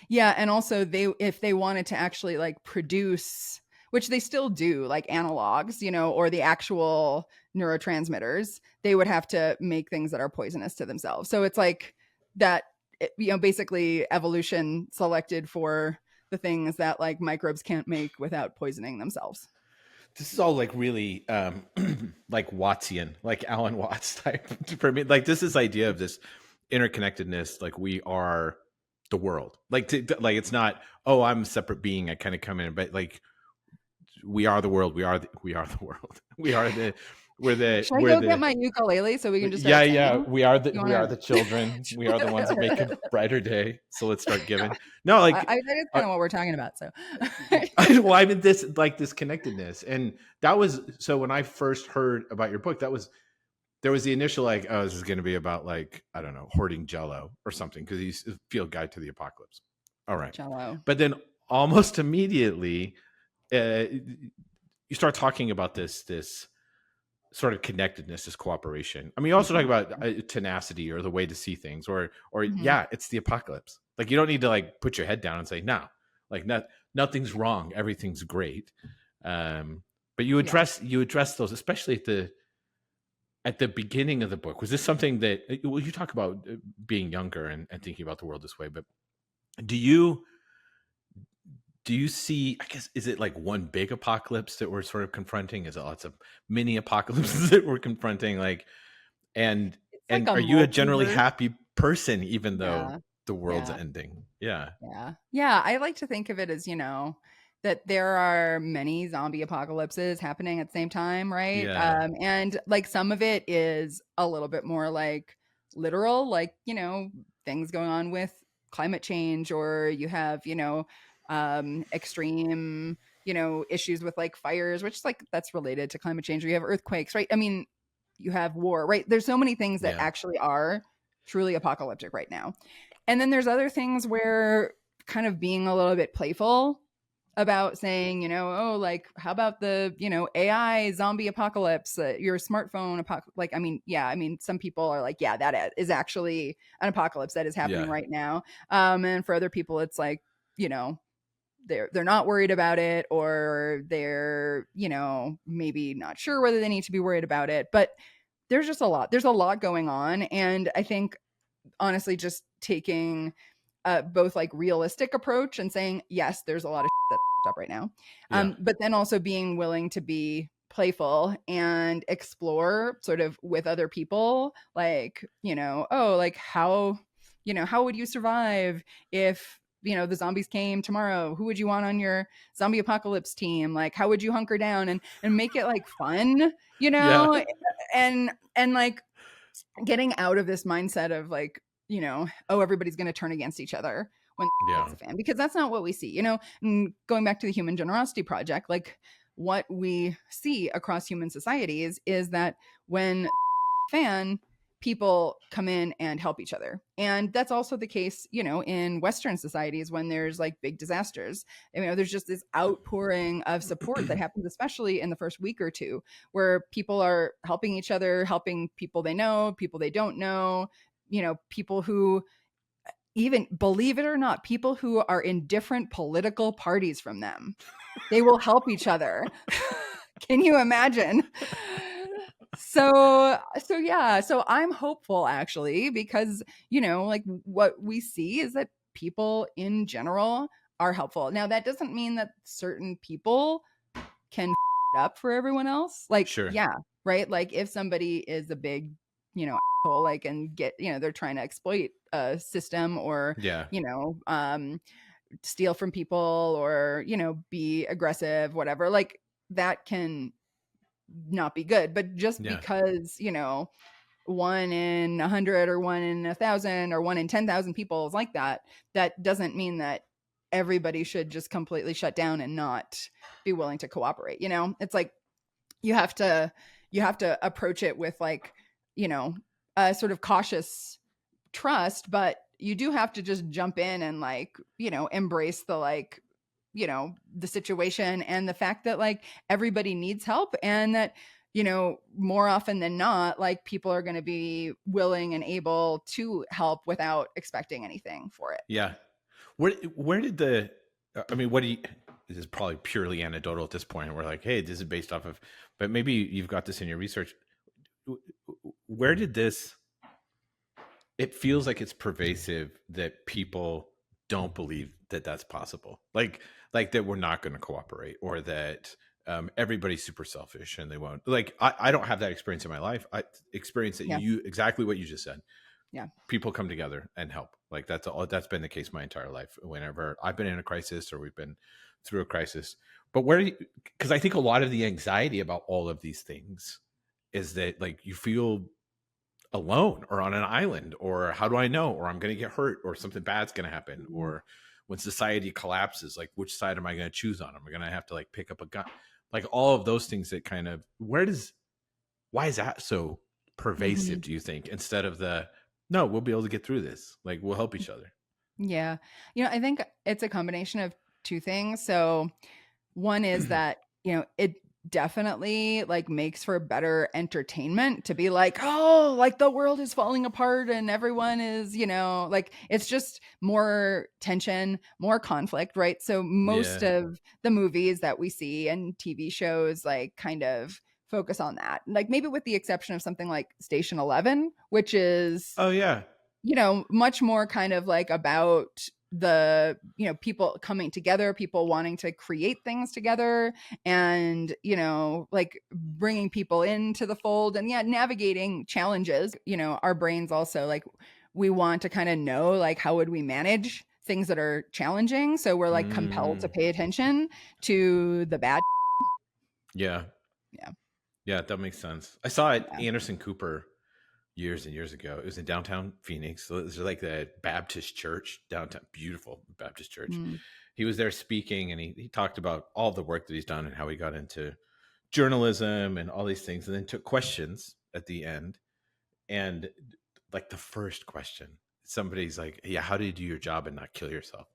[SPEAKER 2] Yeah, and also if they wanted to actually like produce, which they still do, like analogs, or the actual neurotransmitters, they would have to make things that are poisonous to themselves. So it's like that, basically evolution selected for the things that like microbes can't make without poisoning themselves.
[SPEAKER 1] This is all like really like Wattsian, like Alan Watts type for me. Like this idea of this interconnectedness, like we are the world. Like like it's not, oh, I'm a separate being, I kind of come in, but like we are the world. We are the world.
[SPEAKER 2] Should I go get my ukulele so we can just start
[SPEAKER 1] yeah,
[SPEAKER 2] singing? You
[SPEAKER 1] we are
[SPEAKER 2] wanna
[SPEAKER 1] the children. We are the ones that make a brighter day. So let's start giving. No, like
[SPEAKER 2] that is
[SPEAKER 1] uh,
[SPEAKER 2] kinda what we're talking about, so
[SPEAKER 1] well, I mean this like this connectedness. And that was so when I first heard about your book, that was there was the initial like, oh, this is going to be about like, I don't know, hoarding Jello or something because he's a field guide to the apocalypse. All right.
[SPEAKER 2] Jello.
[SPEAKER 1] But then almost immediately, you start talking about this sort of connectedness, this cooperation. I mean, you also talk
[SPEAKER 2] Mhm.
[SPEAKER 1] about tenacity or the way to see things, or
[SPEAKER 2] Mhm.
[SPEAKER 1] yeah, it's the apocalypse. Like you don't need to like put your head down and say no, like nothing's wrong, everything's great. But
[SPEAKER 2] Yeah.
[SPEAKER 1] you address those, especially at the beginning of the book. Was this something that well, you talk about being younger and thinking about the world this way, but do you do you see, I guess, is it like one big apocalypse that we're sort of confronting? Is it lots of mini apocalypses that we're confronting? Like, and
[SPEAKER 2] It's like
[SPEAKER 1] and
[SPEAKER 2] a
[SPEAKER 1] are you a generally
[SPEAKER 2] multiverse.
[SPEAKER 1] happy person even though
[SPEAKER 2] Yeah.
[SPEAKER 1] the world's
[SPEAKER 2] Yeah.
[SPEAKER 1] ending? Yeah.
[SPEAKER 2] Yeah. Yeah, I like to think of it as, that there are many zombie apocalypses happening at the same time, right?
[SPEAKER 1] Yeah.
[SPEAKER 2] And like some of it is a little bit more like literal, like, things going on with climate change, or you have, extreme, issues with like fires, which like that's related to climate change, or you have earthquakes, right? I mean, you have war, right? There's so many things that
[SPEAKER 1] Yeah.
[SPEAKER 2] actually are truly apocalyptic right now. And then there's other things where kind of being a little bit playful about saying, oh, like, how about the, AI zombie apocalypse, your smartphone like, I mean, yeah, I mean, some people are like, yeah, that is actually an apocalypse that is happening
[SPEAKER 1] Yeah.
[SPEAKER 2] right now. And for other people, it's like, you know, they're not worried about it, or they're, maybe not sure whether they need to be worried about it. But there's a lot going on. And I think honestly just taking both like realistic approach and saying yes, there's a lot of that's up right now,
[SPEAKER 1] Yeah.
[SPEAKER 2] but then also being willing to be playful and explore sort of with other people, like, oh, like how would you survive if the zombies came tomorrow? Who would you want on your zombie apocalypse team? Like, how would you hunker down and make it like fun,
[SPEAKER 1] Yeah.
[SPEAKER 2] and like getting out of this mindset of like, oh, everybody's going to turn against each other when hits
[SPEAKER 1] Yeah.
[SPEAKER 2] the fan, because that's not what we see, and going back to the Human Generosity Project, like what we see across human societies is that when fan, people come in and help each other. And that's also the case, in Western societies when there's like big disasters. There's just this outpouring of support that happens, especially in the first week or two, where people are helping each other, helping people they know, people they don't know, people who, even believe it or not, people who are in different political parties from them. They will help each other. Can you imagine? So yeah, so I'm hopeful actually, because like what we see is that people in general are helpful. Now that doesn't mean that certain people can up for everyone else. Like,
[SPEAKER 1] Sure.
[SPEAKER 2] yeah, right? Like if somebody is a big, asshole, like, and get, they're trying to exploit a system, or
[SPEAKER 1] Yeah.
[SPEAKER 2] steal from people, or be aggressive, whatever, like that can not be good. But just
[SPEAKER 1] Yeah.
[SPEAKER 2] because, one in 100 or one in 1,000 or one in 10,000 people is like that, that doesn't mean that everybody should just completely shut down and not be willing to cooperate. It's like you have to approach it with like, a sort of cautious trust, but you do have to just jump in and like, embrace the like, the situation and the fact that like everybody needs help, and that more often than not, like people are going to be willing and able to help without expecting anything for it.
[SPEAKER 1] Yeah. Where did the I mean, what do you this is probably purely anecdotal at this point. We're like, hey, this is based off of, but maybe you've got this in your research. Where did this it feels like it's pervasive that people don't believe that that's possible, like that we're not going to cooperate, or that everybody's super selfish and they won't, like I don't have that experience in my life. I experience that
[SPEAKER 2] Yeah.
[SPEAKER 1] you exactly what you just said.
[SPEAKER 2] Yeah.
[SPEAKER 1] People come together and help. Like that's been the case my entire life whenever I've been in a crisis or we've been through a crisis. But where because I think a lot of the anxiety about all of these things is that like you feel alone or on an island, or how do I know, or I'm going to get hurt, or something bad's going to happen,
[SPEAKER 2] Mhm.
[SPEAKER 1] or when society collapses, like which side am I going to choose on? Am I going to have to like pick up a gun? Like all of those things that kind of, why is that so pervasive,
[SPEAKER 2] Mhm.
[SPEAKER 1] do you think, instead of the, no, we'll be able to get through this, like we'll help each other.
[SPEAKER 2] Yeah. I think it's a combination of two things. So one is that, it definitely like makes for better entertainment to be like, oh, like the world is falling apart and everyone is, like it's just more tension, more conflict, right? So most
[SPEAKER 1] Yeah.
[SPEAKER 2] of the movies that we see and TV shows like kind of focus on that. Like maybe with the exception of something like Station 11, which is
[SPEAKER 1] Oh yeah.
[SPEAKER 2] much more kind of like about the people coming together, people wanting to create things together, and like bringing people into the fold, and yeah, navigating challenges. Our brains also like, we want to kind of know like how would we manage things that are challenging, so we're like compelled to
[SPEAKER 1] Mm,
[SPEAKER 2] pay attention to the bad.
[SPEAKER 1] yeah.
[SPEAKER 2] Yeah.
[SPEAKER 1] Yeah, that makes sense. I saw it,
[SPEAKER 2] Yeah.
[SPEAKER 1] Anderson Cooper, years and years ago. It was in downtown Phoenix. So it was like the Baptist church downtown, beautiful Baptist church.
[SPEAKER 2] Mm.
[SPEAKER 1] He was there speaking, and he talked about all the work that he's done and how he got into journalism and all these things, and then took questions at the end. And like the first question, somebody's like, yeah, how do you do your job and not kill yourself?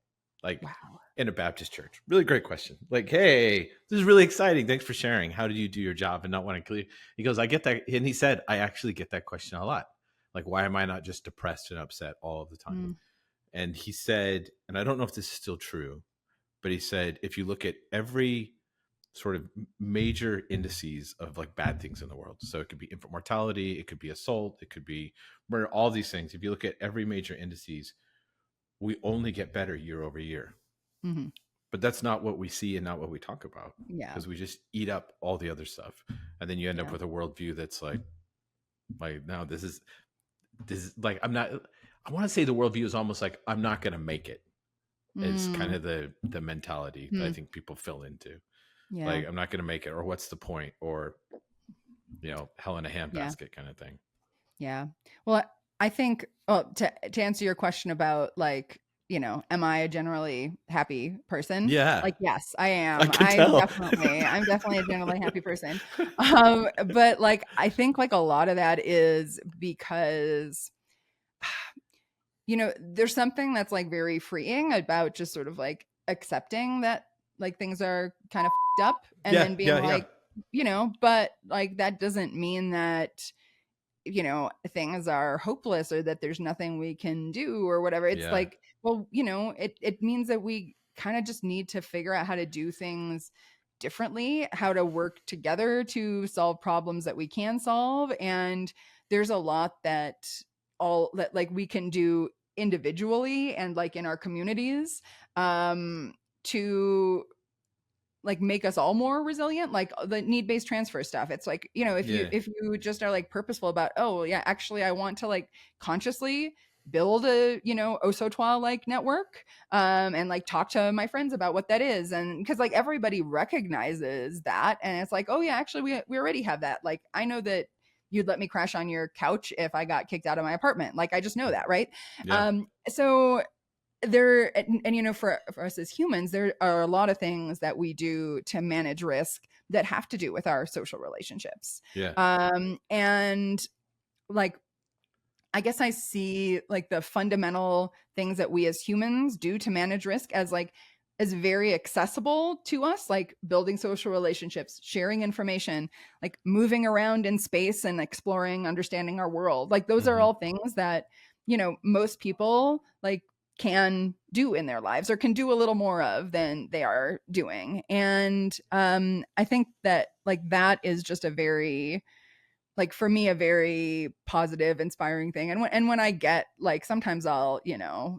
[SPEAKER 1] Like
[SPEAKER 2] Wow.
[SPEAKER 1] in a Baptist church. Really great question. Like, hey, this is really exciting. Thanks for sharing. How did you do your job and not want to kill you? He goes, I get that. And he said, I actually get that question a lot. Like, why am I not just depressed and upset all of the time?
[SPEAKER 2] Mm.
[SPEAKER 1] And he said, and I don't know if this is still true, but he said, if you look at every sort of major indices of like bad things in the world, so it could be infant mortality, it could be assault, it could be murder, all these things. If you look at every major indices, we only get better year over year.
[SPEAKER 2] Hmm.
[SPEAKER 1] But that's not what we see and not what we talk about,
[SPEAKER 2] Yeah.
[SPEAKER 1] because we just eat up all the other stuff, and then you end up
[SPEAKER 2] Yeah.
[SPEAKER 1] with a worldview that's like no, this is like, I'm not. I want to say the worldview is almost like I'm not going to make it. Is kind
[SPEAKER 2] Mm.
[SPEAKER 1] of the mentality that I
[SPEAKER 2] Mm.
[SPEAKER 1] think people fill into.
[SPEAKER 2] Yeah.
[SPEAKER 1] Like, I'm not going to make it, or what's the point, or hell in a
[SPEAKER 2] Yeah.
[SPEAKER 1] handbasket kind of thing.
[SPEAKER 2] Yeah. Well, I think, well, to answer your question about like, am I a generally happy person?
[SPEAKER 1] Yeah,
[SPEAKER 2] Like, yes, I
[SPEAKER 1] I
[SPEAKER 2] am.
[SPEAKER 1] can tell.
[SPEAKER 2] I'm definitely a generally happy person. But like, I think like a lot of that is because, there's something that's like very freeing about just sort of like accepting that like things are kind of up, and
[SPEAKER 1] Yeah,
[SPEAKER 2] then being
[SPEAKER 1] yeah, yeah,
[SPEAKER 2] like, but like that doesn't mean that things are hopeless or that there's nothing we can do or whatever. It's
[SPEAKER 1] yeah,
[SPEAKER 2] like, well, it means that we kind of just need to figure out how to do things differently, how to work together to solve problems that we can solve. And there's a lot all that like we can do individually and like in our communities, to like make us all more resilient, like the need-based transfer stuff. It's like, if you
[SPEAKER 1] yeah,
[SPEAKER 2] just are like purposeful about, oh yeah, actually I want to like consciously build a osotois like network, and like talk to my friends about what that is, and because like everybody recognizes that, and it's like, oh yeah, actually we already have that. Like I know that you'd let me crash on your couch if I got kicked out of my apartment. Like I just know that, right?
[SPEAKER 1] yeah,
[SPEAKER 2] So there, and for us as humans, there are a lot of things that we do to manage risk that have to do with our social relationships.
[SPEAKER 1] yeah,
[SPEAKER 2] And like, I guess I see like the fundamental things that we as humans do to manage risk as like as very accessible to us, like building social relationships, sharing information, like moving around in space and exploring, understanding our world. Like those are
[SPEAKER 1] hmm,
[SPEAKER 2] all things that, most people like can do in their lives or can do a little more of than they are doing. And I think that like that is just a very, like for me, a very positive, inspiring thing. And when I get like, sometimes I'll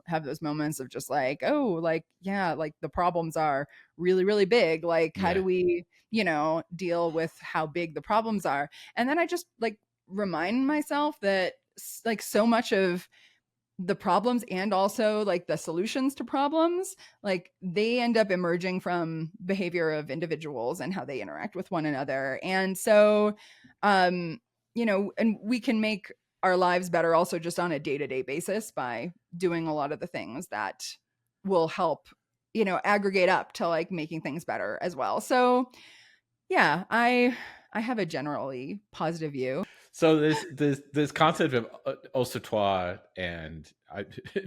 [SPEAKER 2] have those moments of just like, oh, like yeah, like the problems are really really big, like how
[SPEAKER 1] yeah,
[SPEAKER 2] do we deal with how big the problems are. And then I just like remind myself that like so much of the problems and also like the solutions to problems, like they end up emerging from behavior of individuals and how they interact with one another. And so and we can make our lives better also just on a day-to-day basis by doing a lot of the things that will help, aggregate up to like making things better as well. So yeah, I have a generally positive view.
[SPEAKER 1] So this concept of Osatois and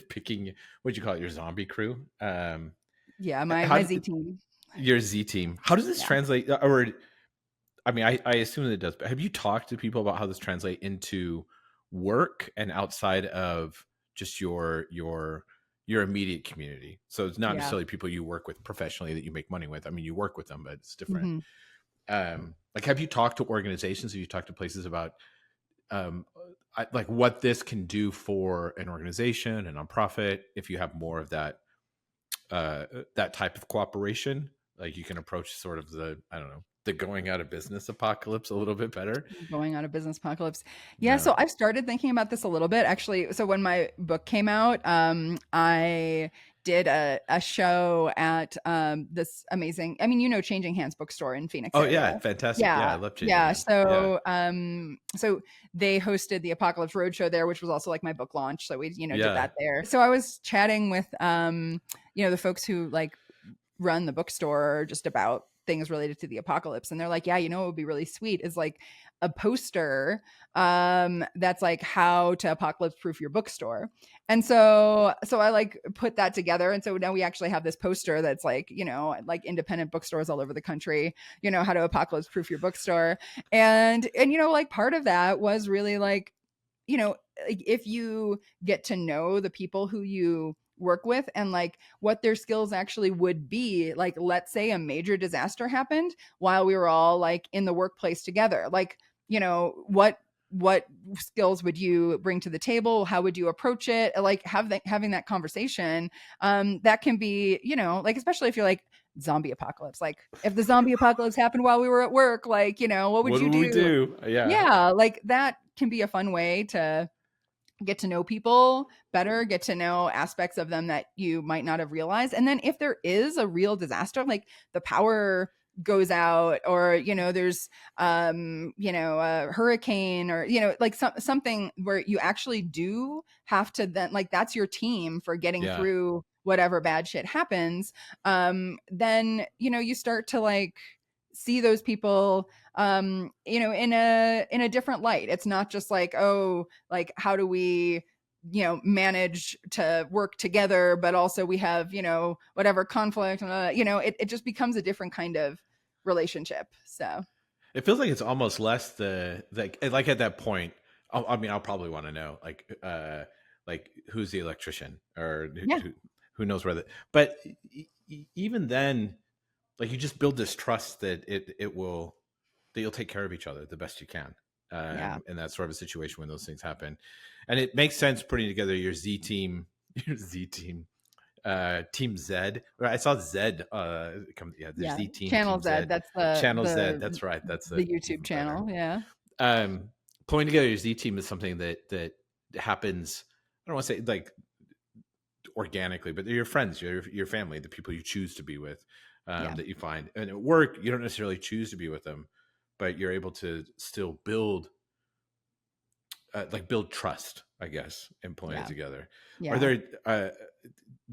[SPEAKER 1] picking, what you call it, your zombie crew.
[SPEAKER 2] Yeah, my
[SPEAKER 1] How
[SPEAKER 2] my
[SPEAKER 1] did
[SPEAKER 2] Z team.
[SPEAKER 1] your Z team? How does this
[SPEAKER 2] Yeah.
[SPEAKER 1] translate? Or I mean, I assume that it does. But have you talked to people about how this translate into work and outside of just your immediate community? So it's not
[SPEAKER 2] Yeah.
[SPEAKER 1] necessarily people you work with professionally that you make money with. I mean, you work with them, but it's different.
[SPEAKER 2] Mhm.
[SPEAKER 1] Like, have you talked to organizations? Have you talked to places about um, like what this can do for an organization, a nonprofit, if you have more of that type of cooperation? Like, you can approach sort of the, I don't know, the going out of business apocalypse a little bit better.
[SPEAKER 2] Going out of business apocalypse. Yeah,
[SPEAKER 1] No.
[SPEAKER 2] so I've started thinking about this a little bit actually. So when my book came out, I did a show at this amazing, I mean, Changing Hands bookstore in Phoenix
[SPEAKER 1] Oh
[SPEAKER 2] area.
[SPEAKER 1] yeah, fantastic. Yeah, I
[SPEAKER 2] Yeah.
[SPEAKER 1] love changing
[SPEAKER 2] Yeah.
[SPEAKER 1] hands. Yeah,
[SPEAKER 2] So they hosted the Apocalypse Roadshow there, which was also like my book launch. So we, did
[SPEAKER 1] yeah,
[SPEAKER 2] that there. So I was chatting with the folks who like run the bookstore just about things related to the apocalypse, and they're like, yeah, what would be really sweet is like a poster that's like how to apocalypse proof your bookstore. And so I like put that together, and so now we actually have this poster that's like, like independent bookstores all over the country, how to apocalypse proof your bookstore. And like part of that was really like, like if you get to know the people who you work with and like what their skills actually would be, like let's say a major disaster happened while we were all like in the workplace together, like what skills would you bring to the table, how would you approach it, like having that conversation, that can be, like especially if you're like zombie apocalypse, like if the zombie apocalypse happened while we were at work, like what would
[SPEAKER 1] what
[SPEAKER 2] you
[SPEAKER 1] do we
[SPEAKER 2] do?
[SPEAKER 1] do? Yeah,
[SPEAKER 2] Yeah, like that can be a fun way to get to know people better, get to know aspects of them that you might not have realized. And then if there is a real disaster, like the power goes out, or there's a hurricane, or like something where you actually do have to then, like that's your team for getting
[SPEAKER 1] yeah,
[SPEAKER 2] through whatever bad shit happens. Then you start to like see those people in a different light. It's not just like, oh, like how do we manage to work together, but also we have whatever conflict, it just becomes a different kind of relationship. So
[SPEAKER 1] it feels like it's almost less like at that point. I mean, I'll probably want to know like who's the electrician, or
[SPEAKER 2] yeah,
[SPEAKER 1] who knows where the. But even then, like, you just build this trust that that you'll take care of each other the best you can,
[SPEAKER 2] yeah,
[SPEAKER 1] in that sort of a situation when those things happen. And it makes sense putting together your Z team, your Z team, Team Z. I saw Z. Yeah, there's
[SPEAKER 2] yeah.
[SPEAKER 1] Z team,
[SPEAKER 2] Channel
[SPEAKER 1] Team
[SPEAKER 2] Z,
[SPEAKER 1] Z,
[SPEAKER 2] that's
[SPEAKER 1] Channel Z. That's right. That's
[SPEAKER 2] the YouTube
[SPEAKER 1] even better.
[SPEAKER 2] channel. Yeah,
[SPEAKER 1] Pulling together your Z team is something that happens. I don't want to say like organically, but they're your friends, your family, the people you choose to be with,
[SPEAKER 2] yeah,
[SPEAKER 1] that you find. And at work, you don't necessarily choose to be with them, but you're able to still build trust, I guess, in pulling it
[SPEAKER 2] yeah,
[SPEAKER 1] together. Are
[SPEAKER 2] yeah.
[SPEAKER 1] there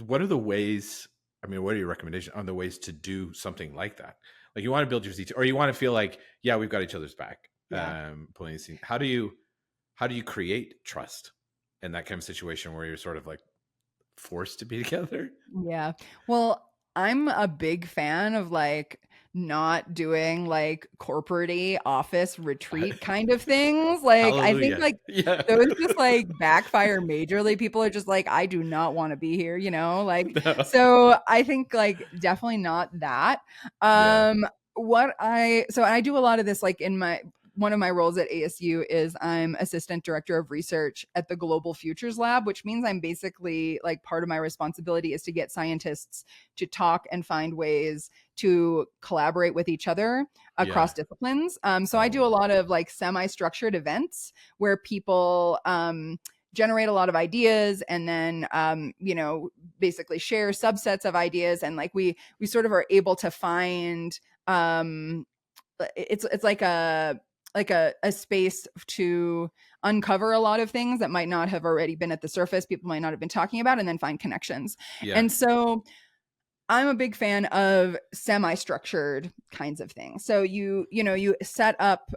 [SPEAKER 1] what are the ways? I mean, what are your recommendations on the ways to do something like that? Like, you want to build your Z, or you want to feel like, yeah, we've got each other's back.
[SPEAKER 2] Yeah.
[SPEAKER 1] Pulling the scene. How do you create trust in that kind of situation where you're sort of like forced to be together?
[SPEAKER 2] Yeah. Well, I'm a big fan of like not doing like corporate office retreat kind of things. Like I think
[SPEAKER 1] Hallelujah.
[SPEAKER 2] like
[SPEAKER 1] Yeah.
[SPEAKER 2] those just like backfire majorly. People are just like, I do not want to be here, like
[SPEAKER 1] No.
[SPEAKER 2] so I think like definitely not that.
[SPEAKER 1] Yeah.
[SPEAKER 2] What I do a lot of this like in my one of my roles at ASU is I'm assistant director of research at the Global Futures Lab, which means I'm basically like part of my responsibility is to get scientists to talk and find ways to collaborate with each other
[SPEAKER 1] Yeah.
[SPEAKER 2] across disciplines. So I
[SPEAKER 1] Oh
[SPEAKER 2] do a
[SPEAKER 1] wow.
[SPEAKER 2] lot of like semi-structured events where people generate a lot of ideas and then basically share subsets of ideas, and like we sort of are able to find it's like like a space to uncover a lot of things that might not have already been at the surface, people might not have been talking about, and then find connections.
[SPEAKER 1] Yeah.
[SPEAKER 2] And so I'm a big fan of semi-structured kinds of things. So you set up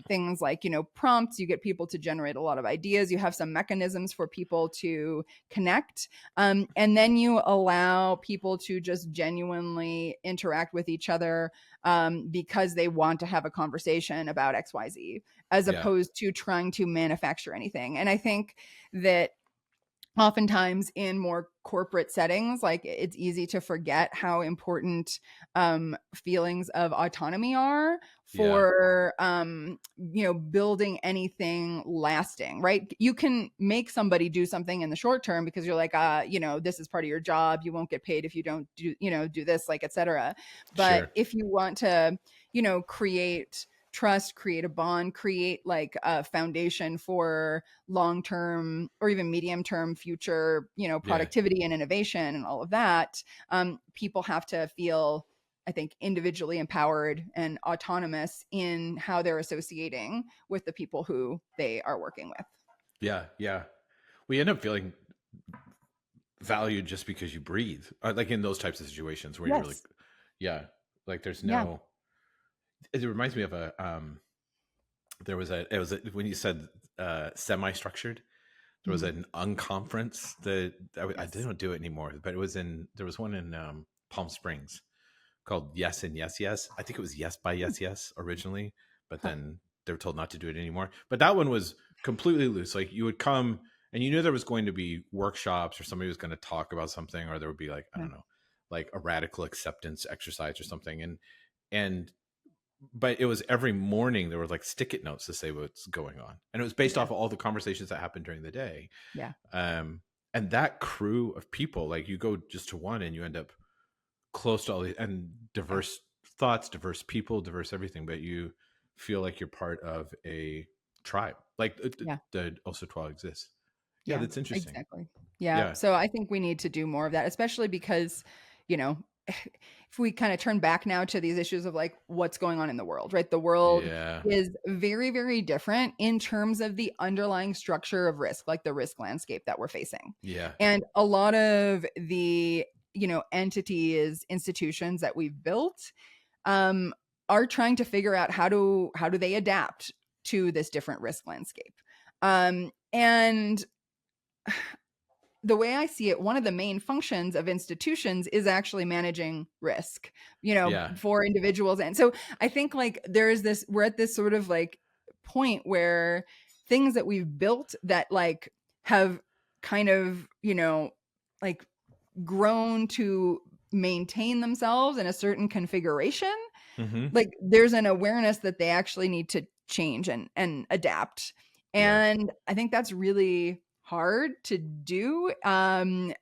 [SPEAKER 2] things like, prompts. You get people to generate a lot of ideas. You have some mechanisms for people to connect, and then you allow people to just genuinely interact with each other because they want to have a conversation about XYZ, as
[SPEAKER 1] Yeah.
[SPEAKER 2] opposed to trying to manufacture anything. And I think that oftentimes in more corporate settings, like, it's easy to forget how important feelings of autonomy are
[SPEAKER 1] Yeah.
[SPEAKER 2] for building anything lasting, right? You can make somebody do something in the short term because you're like, this is part of your job, you won't get paid if you don't do this, like, etc. But
[SPEAKER 1] Sure.
[SPEAKER 2] if you want to create trust, create a bond, create like a foundation for long-term or even medium-term future,
[SPEAKER 1] Yeah.
[SPEAKER 2] productivity and innovation and all of that, people have to feel, I think, individually empowered and autonomous in how they're associating with the people who they are working with.
[SPEAKER 1] Yeah. Yeah. We end up feeling valued just because you breathe, like in those types of situations where you're like,
[SPEAKER 2] Yes.
[SPEAKER 1] yeah, like there's
[SPEAKER 2] Yeah.
[SPEAKER 1] no. It reminds me of a when you said semi-structured, there was
[SPEAKER 2] Mhm.
[SPEAKER 1] an unconference that I
[SPEAKER 2] Yes.
[SPEAKER 1] didn't do it anymore, but there was one in Palm Springs called Yes and Yes Yes. I think it was Yes by Yes Yes originally, but
[SPEAKER 2] Huh.
[SPEAKER 1] then they were told not to do it anymore. But that one was completely loose. Like you would come and you knew there was going to be workshops or somebody was going to talk about something, or there would be like, I
[SPEAKER 2] Yeah.
[SPEAKER 1] don't know, like a radical acceptance exercise or something. And but it was every morning there were like stick-it notes to say what's going on. And it was based
[SPEAKER 2] Yeah.
[SPEAKER 1] off of all the conversations that happened during the day.
[SPEAKER 2] Yeah.
[SPEAKER 1] Um, and that crew of people, like you go just to one and you end up close to all these and
[SPEAKER 2] Yeah.
[SPEAKER 1] diverse thoughts, diverse people, diverse everything, but you feel like you're part of a tribe, like
[SPEAKER 2] Yeah.
[SPEAKER 1] the Osotwa exists. Yeah,
[SPEAKER 2] Yeah,
[SPEAKER 1] that's interesting.
[SPEAKER 2] exactly. Yeah.
[SPEAKER 1] Yeah,
[SPEAKER 2] So I think we need to do more of that, especially because, you know, if we kind of turn back now to these issues of like what's going on in the world, right? The world
[SPEAKER 1] yeah,
[SPEAKER 2] is very, very different in terms of the underlying structure of risk, like the risk landscape that we're facing.
[SPEAKER 1] yeah,
[SPEAKER 2] And a lot of the, entities, institutions that we've built um, are trying to figure out how do they adapt to this different risk landscape. And the way I see it, one of the main functions of institutions is actually managing risk,
[SPEAKER 1] yeah,
[SPEAKER 2] for individuals. And so I think like we're at this sort of like point where things that we've built that like have kind of, like grown to maintain themselves in a certain configuration,
[SPEAKER 1] mm-hmm.
[SPEAKER 2] like there's an awareness that they actually need to change and adapt.
[SPEAKER 1] Yeah,
[SPEAKER 2] And I think that's really hard to do. And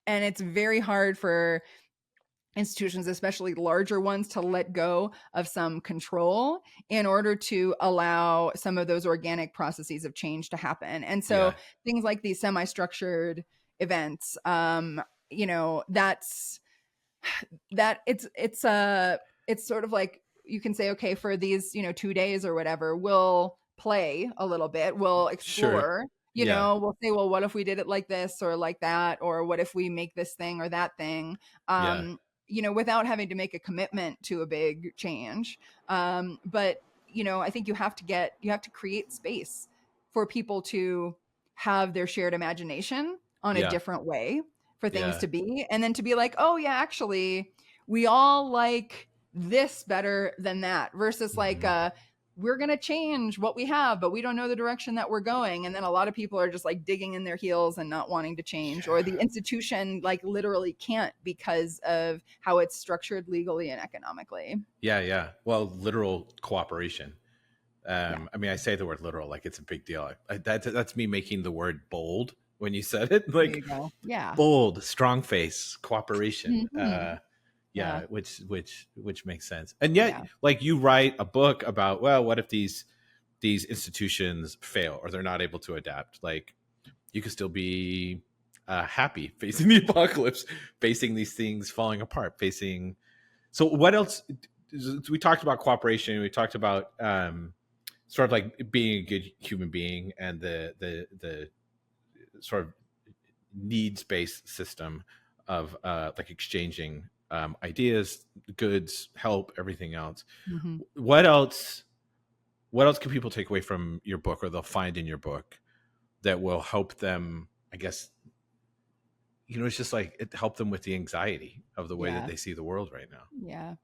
[SPEAKER 2] it's very hard for institutions, especially larger ones, to let go of some control in order to allow some of those organic processes of change to happen. And so
[SPEAKER 1] yeah,
[SPEAKER 2] things like these semi-structured events, that's that it's sort of like you can say, okay, for these 2 days or whatever, we'll play a little bit, we'll
[SPEAKER 1] sure,
[SPEAKER 2] explore,
[SPEAKER 1] yeah,
[SPEAKER 2] we'll say, well, what if we did it like this or like that, or what if we make this thing or that thing,
[SPEAKER 1] yeah,
[SPEAKER 2] without having to make a commitment to a big change. But I think you have to create space for people to have their shared imagination on a
[SPEAKER 1] yeah,
[SPEAKER 2] different way for things
[SPEAKER 1] yeah,
[SPEAKER 2] to be, and then to be like, oh yeah, actually we all like this better than that, versus like
[SPEAKER 1] mm-hmm.
[SPEAKER 2] we're going to change what we have but we don't know the direction that we're going, and then a lot of people are just like digging in their heels and not wanting to change, or the
[SPEAKER 1] Yeah,
[SPEAKER 2] institution like literally can't because of how it's structured legally and economically.
[SPEAKER 1] yeah, yeah. Well, literal cooperation.
[SPEAKER 2] Yeah,
[SPEAKER 1] I mean, I say the word literal like it's a big deal. That's me making the word bold when you said it,
[SPEAKER 2] there
[SPEAKER 1] like
[SPEAKER 2] you go. Yeah.
[SPEAKER 1] bold, strong face, cooperation.
[SPEAKER 2] Hmm. Yeah.
[SPEAKER 1] Yeah, which makes sense. And yet,
[SPEAKER 2] Yeah.
[SPEAKER 1] like you write a book about, well, what if these institutions fail or they're not able to adapt? Like you could still be happy facing the apocalypse, facing these things falling apart, facing. So what else? We talked about cooperation. We talked about sort of like being a good human being, and the sort of needs based system of like exchanging ideas, goods, help, everything else.
[SPEAKER 2] Mm-hmm.
[SPEAKER 1] What else? What else can people take away from your book, or they'll find in your book that will help them? I guess it's just like it helped them with the anxiety of the way that
[SPEAKER 2] Yeah.
[SPEAKER 1] they see the world right now.
[SPEAKER 2] Yeah.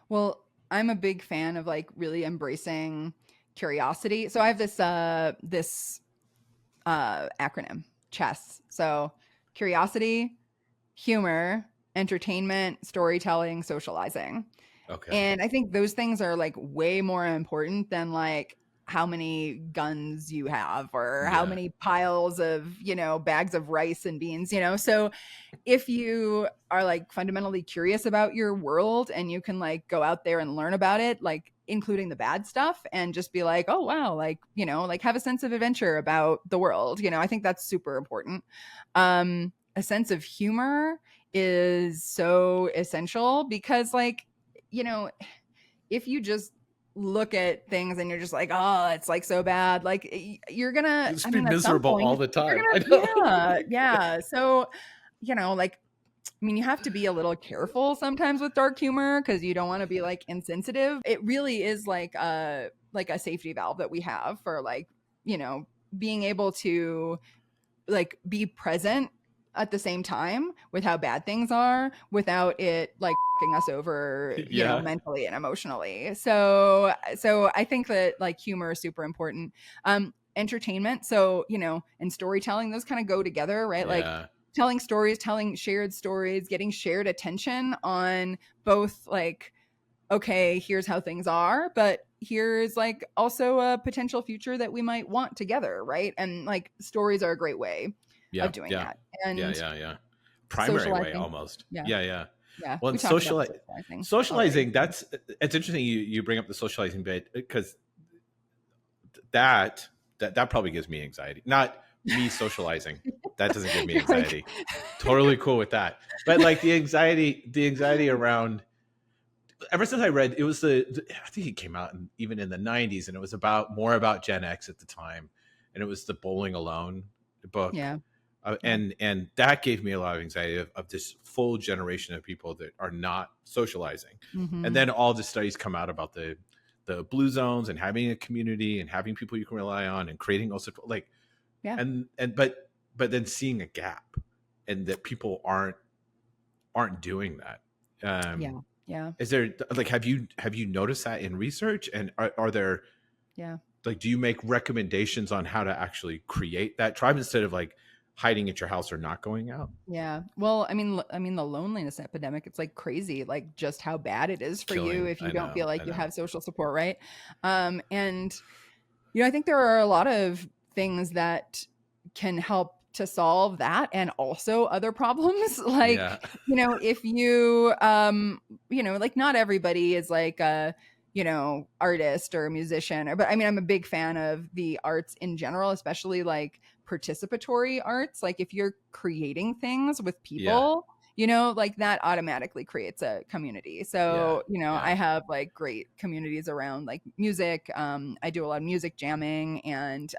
[SPEAKER 2] Well, I'm a big fan of like really embracing curiosity. So I have this acronym, CHESS. So curiosity, humor, entertainment, storytelling, socializing.
[SPEAKER 1] Okay.
[SPEAKER 2] And I think those things are like way more important than like how many guns you have or how
[SPEAKER 1] Yeah.
[SPEAKER 2] many piles of, bags of rice and beans. So if you are like fundamentally curious about your world and you can like go out there and learn about it, like including the bad stuff, and just be like, oh wow, like, like have a sense of adventure about the world. I think that's super important. A sense of humor is so essential because like, you know, if you just look at things and you're just like, oh, it's like so bad, like you're gonna,
[SPEAKER 1] Just
[SPEAKER 2] I
[SPEAKER 1] be
[SPEAKER 2] mean, at some
[SPEAKER 1] miserable all
[SPEAKER 2] point
[SPEAKER 1] the
[SPEAKER 2] you're
[SPEAKER 1] time. I
[SPEAKER 2] gonna,
[SPEAKER 1] know.
[SPEAKER 2] yeah. So, like, I mean, you have to be a little careful sometimes with dark humor because you don't want to be like insensitive. It really is like a safety valve that we have for like, being able to like be present at the same time with how bad things are without it like fucking us over,
[SPEAKER 1] Yeah.
[SPEAKER 2] mentally and emotionally. So I think that like humor is super important. Entertainment, so and storytelling, those kind of go together, right? Like
[SPEAKER 1] Yeah.
[SPEAKER 2] telling stories, telling shared stories, getting shared attention on both like, okay, here's how things are, but here's like also a potential future that we might want together, right? And like stories are a great way
[SPEAKER 1] Yeah.
[SPEAKER 2] of doing
[SPEAKER 1] Yeah.
[SPEAKER 2] that.
[SPEAKER 1] Yeah.
[SPEAKER 2] And
[SPEAKER 1] Yeah. Yeah. Primary way
[SPEAKER 2] socializing.
[SPEAKER 1] almost.
[SPEAKER 2] Yeah.
[SPEAKER 1] Yeah. Yeah.
[SPEAKER 2] Yeah.
[SPEAKER 1] Well,
[SPEAKER 2] We
[SPEAKER 1] and
[SPEAKER 2] talked about the socializing already.
[SPEAKER 1] socializing, that's it's interesting you bring up the socializing bit, because that that probably gives me anxiety. Not me socializing. That doesn't give me
[SPEAKER 2] You're like,
[SPEAKER 1] anxiety. Totally cool with that. But like the anxiety around, ever since I read, it was I think it came out even in the 90s, and it was more about Gen X at the time, and it was the Bowling Alone book.
[SPEAKER 2] yeah. Yeah.
[SPEAKER 1] And that gave me a lot of anxiety of this full generation of people that are not socializing. And
[SPEAKER 2] Mm-hmm.
[SPEAKER 1] then all the studies come out about the blue zones and having a community and having people you can rely on and creating also like,
[SPEAKER 2] Yeah.
[SPEAKER 1] and but then seeing a gap, and that people aren't doing that.
[SPEAKER 2] Yeah.
[SPEAKER 1] um
[SPEAKER 2] Yeah.
[SPEAKER 1] is there like, have you noticed that in research, and are there,
[SPEAKER 2] Yeah.
[SPEAKER 1] like, do you make recommendations on how to actually create that tribe instead of like hiding at your house or not going out?
[SPEAKER 2] Yeah. Well, I mean, the loneliness epidemic, it's like crazy, like just how bad it is
[SPEAKER 1] It's
[SPEAKER 2] for you
[SPEAKER 1] killing.
[SPEAKER 2] if you
[SPEAKER 1] I
[SPEAKER 2] don't
[SPEAKER 1] know.
[SPEAKER 2] feel like
[SPEAKER 1] I
[SPEAKER 2] you
[SPEAKER 1] know.
[SPEAKER 2] have social support, right? And I think there are a lot of things that can help to solve that and also other problems.
[SPEAKER 1] Yeah.
[SPEAKER 2] Like, if like not everybody is like a, artist or a musician, but I mean, I'm a big fan of the arts in general, especially like participatory arts. Like if you're creating things with
[SPEAKER 1] Yeah.
[SPEAKER 2] people, like that automatically creates a community.
[SPEAKER 1] Yeah.
[SPEAKER 2] So, I
[SPEAKER 1] Yeah.
[SPEAKER 2] have like great communities around like music. I do a lot of music jamming and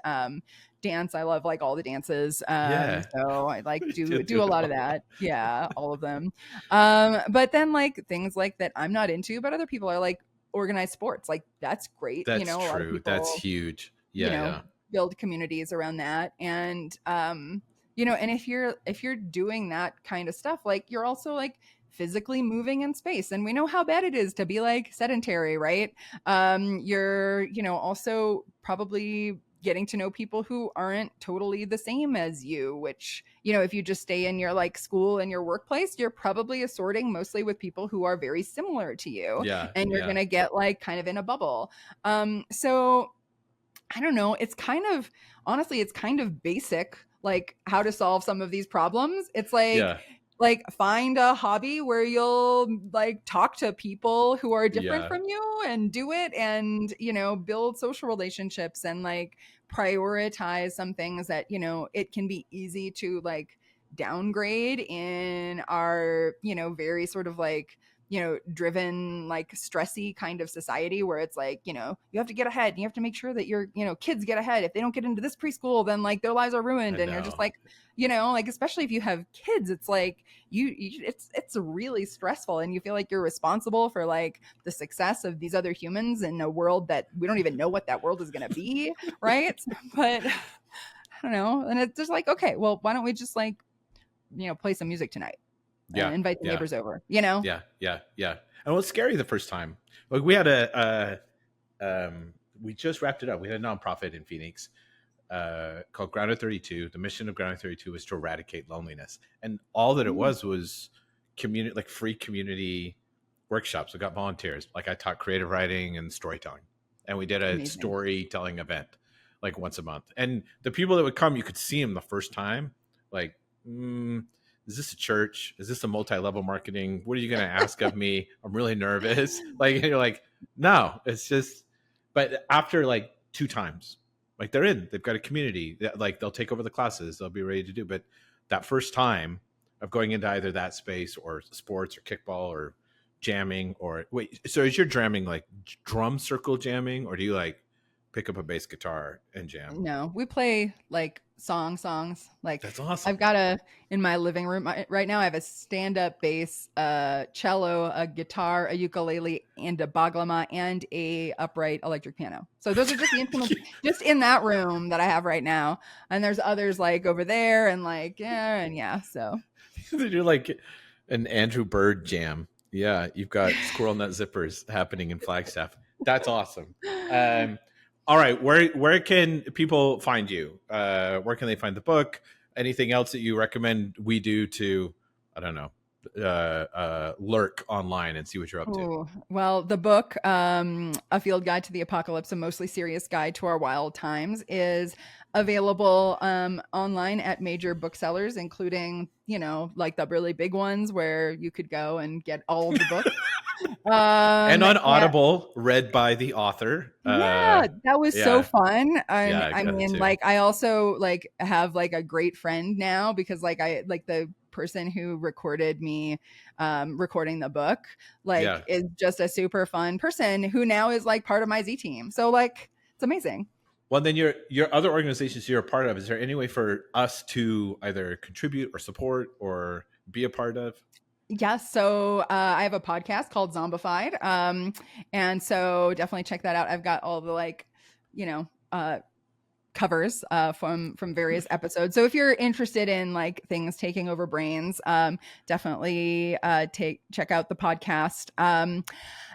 [SPEAKER 2] dance. I love like all the dances.
[SPEAKER 1] Yeah.
[SPEAKER 2] So I like
[SPEAKER 1] You'll
[SPEAKER 2] do
[SPEAKER 1] do
[SPEAKER 2] a
[SPEAKER 1] it
[SPEAKER 2] lot of
[SPEAKER 1] all.
[SPEAKER 2] that. Yeah, all of them. But then like things like that I'm not into, but other people are like organized sports. Like that's great.
[SPEAKER 1] That's
[SPEAKER 2] A lot of
[SPEAKER 1] true. That's
[SPEAKER 2] people,
[SPEAKER 1] huge.
[SPEAKER 2] you
[SPEAKER 1] Yeah.
[SPEAKER 2] know,
[SPEAKER 1] Yeah.
[SPEAKER 2] build communities around that. And and if you're doing that kind of stuff, like you're also like physically moving in space, and we know how bad it is to be like sedentary, right? You're also probably getting to know people who aren't totally the same as you, which if you just stay in your like school and your workplace, you're probably assorting mostly with people who are very similar to you,
[SPEAKER 1] Yeah.
[SPEAKER 2] and you're
[SPEAKER 1] Yeah.
[SPEAKER 2] gonna get like kind of in a bubble. So I don't know. It's kind of, honestly, it's kind of basic, like how to solve some of these problems. It's
[SPEAKER 1] Yeah.
[SPEAKER 2] like find a hobby where you'll like talk to people who are different
[SPEAKER 1] Yeah.
[SPEAKER 2] from you and do it, and build social relationships, and like prioritize some things that it can be easy to like downgrade in our very sort of like driven, like stressy kind of society where it's like, you have to get ahead and you have to make sure that your, kids get ahead. If they don't get into this preschool, then like their lives are
[SPEAKER 1] I
[SPEAKER 2] ruined. And you're just
[SPEAKER 1] know.
[SPEAKER 2] like, like, especially if you have kids, it's like it's really stressful, and you feel like you're responsible for like the success of these other humans in a world that we don't even know what that world is going to be. Right. But I don't know. And it's just like, okay, well, why don't we just like, play some music tonight and
[SPEAKER 1] Yeah,
[SPEAKER 2] invite the
[SPEAKER 1] yeah,
[SPEAKER 2] neighbors over.
[SPEAKER 1] yeah, yeah, yeah. And it was scary the first time. Like we had we just wrapped it up. We had a nonprofit in Phoenix called Grounded 32. The mission of Grounded 32 was to eradicate loneliness, and all that it was community, like free community workshops. We got volunteers. Like I taught creative writing and storytelling, and we did a
[SPEAKER 2] Amazing.
[SPEAKER 1] storytelling event like once a month. And the people that would come, you could see them the first time, like. Is this a church? Is this a multi-level marketing? What are you going to ask of me? I'm really nervous. Like, and you're like, no, it's just, but after like 2 times, like they've got a community that like they'll take over the classes. They'll be ready to do, but that first time of going into either that space or sports or kickball or jamming or wait, so is your jamming like drum circle jamming, or do you like pick up a bass guitar and jam?
[SPEAKER 2] No, we play like songs. Like
[SPEAKER 1] That's awesome.
[SPEAKER 2] I've got in my living room right now, I have a stand-up bass, cello, a guitar, a ukulele, and a baglama, and a upright electric piano. So those are just the instruments just in that room that I have right now. And there's others like over there and like, yeah. So
[SPEAKER 1] you're like an Andrew Bird jam. Yeah, you've got squirrel nut zippers happening in Flagstaff. That's awesome. All right, where can people find you? Where can they find the book? Anything else that you recommend we do to, I don't know, lurk online and see what you're up to?
[SPEAKER 2] Ooh, well, the book, A Field Guide to the Apocalypse, a mostly serious guide to our wild times, is available online at major booksellers, including, like the really big ones where you could go and get all of the books.
[SPEAKER 1] And on
[SPEAKER 2] Yeah,
[SPEAKER 1] Audible, read by the author.
[SPEAKER 2] yeah, that was so
[SPEAKER 1] Yeah,
[SPEAKER 2] fun. And
[SPEAKER 1] yeah, I
[SPEAKER 2] I
[SPEAKER 1] got it
[SPEAKER 2] mean,
[SPEAKER 1] too.
[SPEAKER 2] like, I also like have like a great friend now because like I like the person who recorded me recording the book like
[SPEAKER 1] Yeah.
[SPEAKER 2] is just a super fun person who now is like part of my Z team. So like it's amazing.
[SPEAKER 1] Well, then your other organizations you're a part of, is there any way for us to either contribute or support or be a part of?
[SPEAKER 2] Yes. So I have a podcast called Zombified. And so definitely check that out. I've got all the like, you know, covers from various episodes. So if you're interested in like things taking over brains, definitely check out the podcast.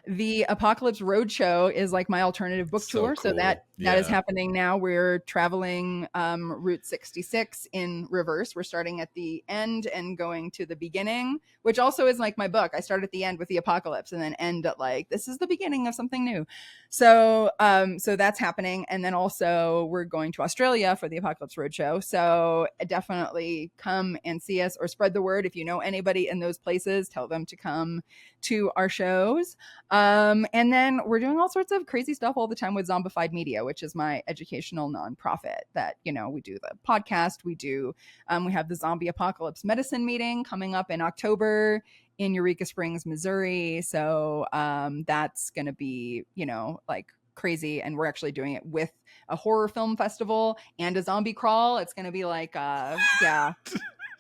[SPEAKER 2] The Apocalypse Roadshow is like my alternative book
[SPEAKER 1] So
[SPEAKER 2] tour. So
[SPEAKER 1] cool.
[SPEAKER 2] that is
[SPEAKER 1] Yeah.
[SPEAKER 2] happening now. We're traveling Route 66 in reverse. We're starting at the end and going to the beginning, which also is like my book. I start at the end with the apocalypse and then end at like this is the beginning of something new. So so that's happening. And then also we're going to Australia for the Apocalypse Roadshow. So definitely come and see us or spread the word. If you know anybody in those places, tell them to come to our shows. And then we're doing all sorts of crazy stuff all the time with Zombified Media, which is my educational nonprofit that, we do the podcast. We have the Zombie Apocalypse Medicine meeting coming up in October in Eureka Springs, Missouri. So that's going to be, like crazy. And we're actually doing it with a horror film festival and a zombie crawl. It's going to be like, yeah,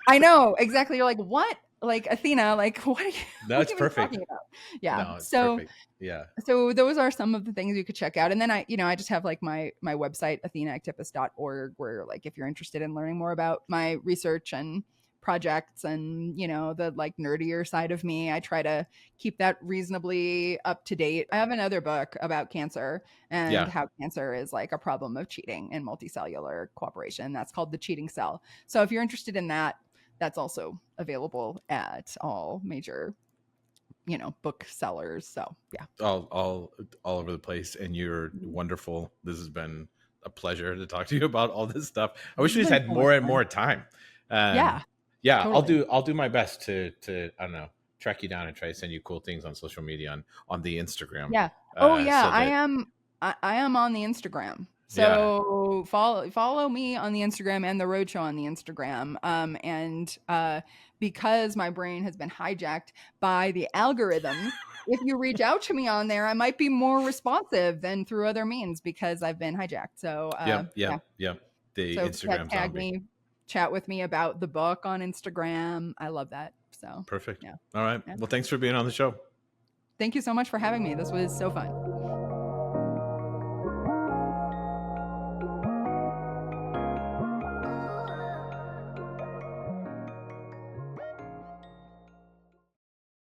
[SPEAKER 2] I know exactly. You're like, what? Like Athena, like what are you, what are
[SPEAKER 1] That's
[SPEAKER 2] you even
[SPEAKER 1] perfect.
[SPEAKER 2] talking about? Yeah.
[SPEAKER 1] No, it's
[SPEAKER 2] So
[SPEAKER 1] perfect. Yeah.
[SPEAKER 2] those are some of the things you could check out. And then I just have like my website, athenaactipis.org, where like if you're interested in learning more about my research and projects and the like nerdier side of me, I try to keep that reasonably up to date. I have another book about cancer and
[SPEAKER 1] Yeah.
[SPEAKER 2] how cancer is like a problem of cheating and multicellular cooperation. That's called The Cheating Cell. So if you're interested in that, that's also available at all major booksellers. So yeah.
[SPEAKER 1] All over the place, and you're wonderful. This has been a pleasure to talk to you about all this stuff. I wish
[SPEAKER 2] This
[SPEAKER 1] we
[SPEAKER 2] has
[SPEAKER 1] just
[SPEAKER 2] been
[SPEAKER 1] had
[SPEAKER 2] so much
[SPEAKER 1] more and
[SPEAKER 2] fun.
[SPEAKER 1] more time.
[SPEAKER 2] Yeah,
[SPEAKER 1] Yeah,
[SPEAKER 2] totally.
[SPEAKER 1] I'll do my best to I don't know, track you down and try to send you cool things on social media on the Instagram.
[SPEAKER 2] Yeah. Oh yeah,
[SPEAKER 1] So that
[SPEAKER 2] I am on the Instagram. So follow me on the Instagram and the Roadshow on the Instagram. Because my brain has been hijacked by the algorithm, if you reach out to me on there, I might be more responsive than through other means because I've been hijacked. So yeah.
[SPEAKER 1] The
[SPEAKER 2] So
[SPEAKER 1] Instagram
[SPEAKER 2] tag
[SPEAKER 1] zombie.
[SPEAKER 2] me, chat with me about the book on Instagram. I love that. So
[SPEAKER 1] Perfect.
[SPEAKER 2] yeah.
[SPEAKER 1] All right.
[SPEAKER 2] Yeah.
[SPEAKER 1] Well, thanks for being on the show.
[SPEAKER 2] Thank you so much for having me. This was so fun.